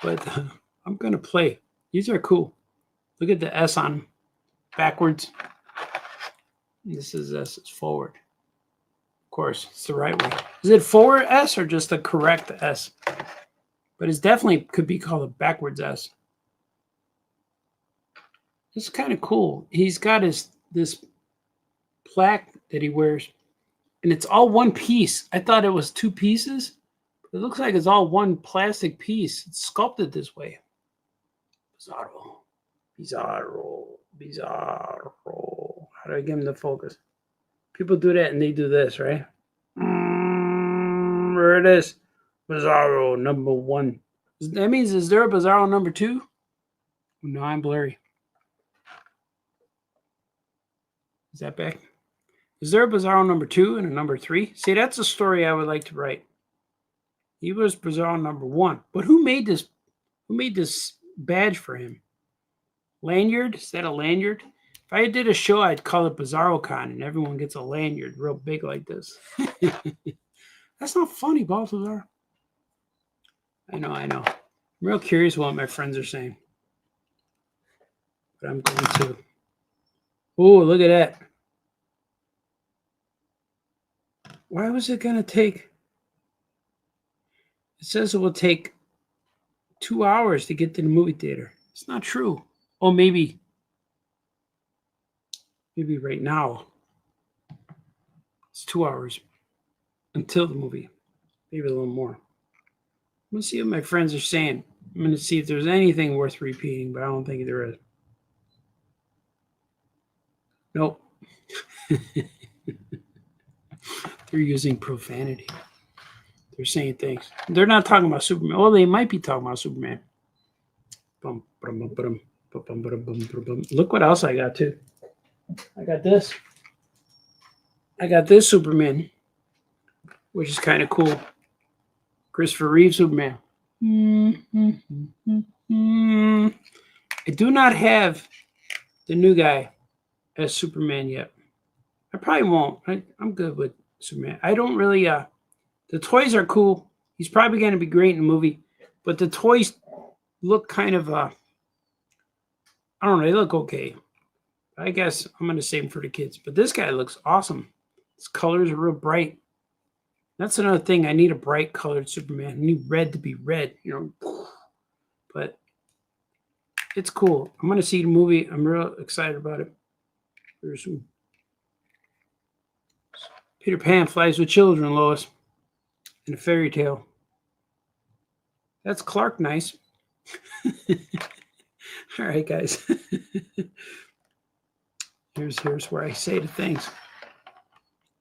But I'm going to play. These are cool. Look at the S on them. Backwards. This is S. It's forward. Of course, it's the right way. Is it forward S or just the correct S? But it's definitely could be called a backwards S. It's kind of cool. He's got this plaque that he wears, and it's all one piece. I thought it was two pieces. It looks like it's all one plastic piece. It's sculpted this way. Bizarro. How do I get him to focus? People do that and they do this, right? There it is. Bizarro number 1. That means, is there a Bizarro number 2? No, I'm blurry. Is that back? Is there a Bizarro number 2 and a number 3? See, that's a story I would like to write. He was Bizarro number 1. But who made this? Who made this badge for him? Lanyard? Is that a lanyard? If I did a show, I'd call it BizarroCon, and everyone gets a lanyard real big like this. That's not funny, Balthazar. I know. I'm real curious what my friends are saying. But I'm going to. Oh, look at that. Why was it going to take? It says it will take 2 hours to get to the movie theater. It's not true. Oh, maybe right now. It's 2 hours until the movie. Maybe a little more. I'm going to see what my friends are saying. I'm going to see if there's anything worth repeating, but I don't think there is. Nope. They're using profanity. They're saying things. They're not talking about Superman. Oh, they might be talking about Superman. Look what else I got, too. I got this. I got this Superman, which is kind of cool. Christopher Reeve Superman. I do not have the new guy as Superman yet. I probably won't. I'm good with Superman. I don't really... the toys are cool. He's probably going to be great in the movie. But the toys look kind of... I don't know. They look okay. I guess I'm going to save them for the kids. But this guy looks awesome. His colors are real bright. That's another thing. I need a bright colored Superman. I need red to be red, you know. But it's cool. I'm going to see the movie. I'm real excited about it. Very soon. Peter Pan flies with children, Lois. In a fairy tale. That's Clark nice. All right, guys. Here's where I say the things. I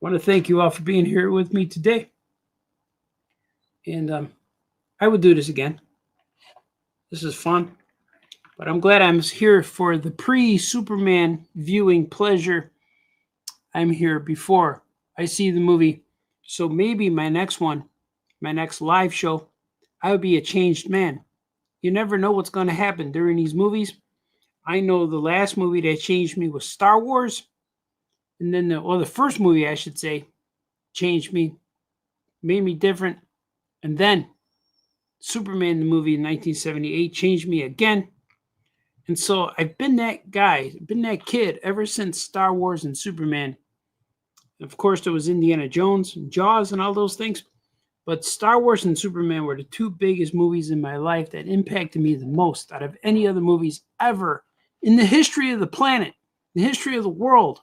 want to thank you all for being here with me today. And I would do this again. This is fun. But I'm glad I'm here for the pre-Superman viewing pleasure. I'm here before I see the movie. So maybe my next one, my next live show, I would be a changed man. You never know what's going to happen during these movies. I know the last movie that changed me was Star Wars. And then the first movie, I should say, changed me, made me different. And then Superman, the movie in 1978, changed me again. And so I've been that guy, been that kid ever since Star Wars and Superman. Of course, there was Indiana Jones and Jaws and all those things. But Star Wars and Superman were the two biggest movies in my life that impacted me the most out of any other movies ever in the history of the planet, the history of the world,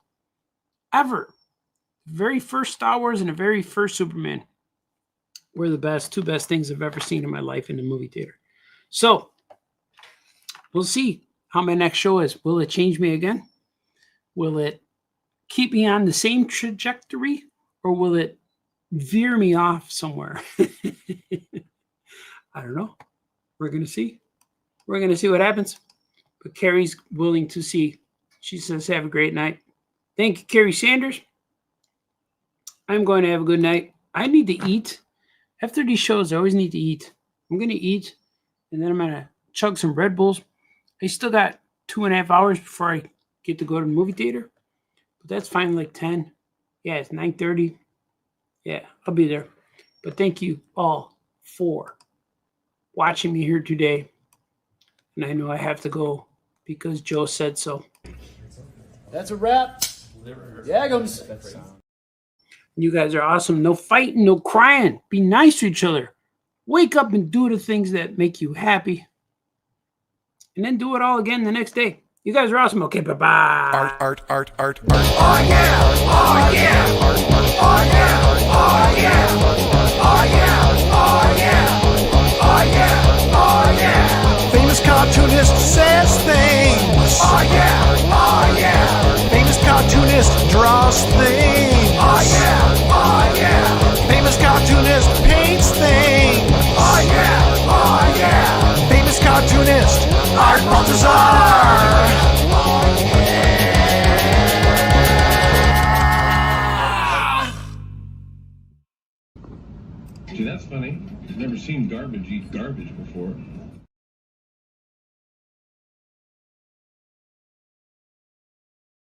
ever. The very first Star Wars and the very first Superman were the two best things I've ever seen in my life in the movie theater. So, we'll see how my next show is. Will it change me again? Will it keep me on the same trajectory? Or will it veer me off somewhere? I don't know. We're going to see. We're going to see what happens. But Carrie's willing to see. She says, have a great night. Thank you, Carrie Sanders. I'm going to have a good night. I need to eat. After these shows, I always need to eat. I'm going to eat, and then I'm going to chug some Red Bulls. I still got 2.5 hours before I get to go to the movie theater. But that's fine, like 10. Yeah, it's 9:30. Yeah, I'll be there. But thank you all for watching me here today. And I know I have to go because Joe said so. That's a wrap. Yagums. You guys are awesome. No fighting, no crying. Be nice to each other. Wake up and do the things that make you happy. And then do it all again the next day. You guys are awesome. Okay, bye-bye. Art. Oh yeah! Oh yeah! Oh yeah! Oh yeah! Oh yeah! Oh yeah! Oh yeah! Oh yeah! Famous cartoonist says things. Oh yeah! Oh yeah! Famous cartoonist draws things. Oh yeah! Oh yeah! Famous cartoonist paints things. Oh yeah! Oh yeah! Famous cartoonist Art Baltazar. See, that's funny. I've never seen garbage eat garbage before.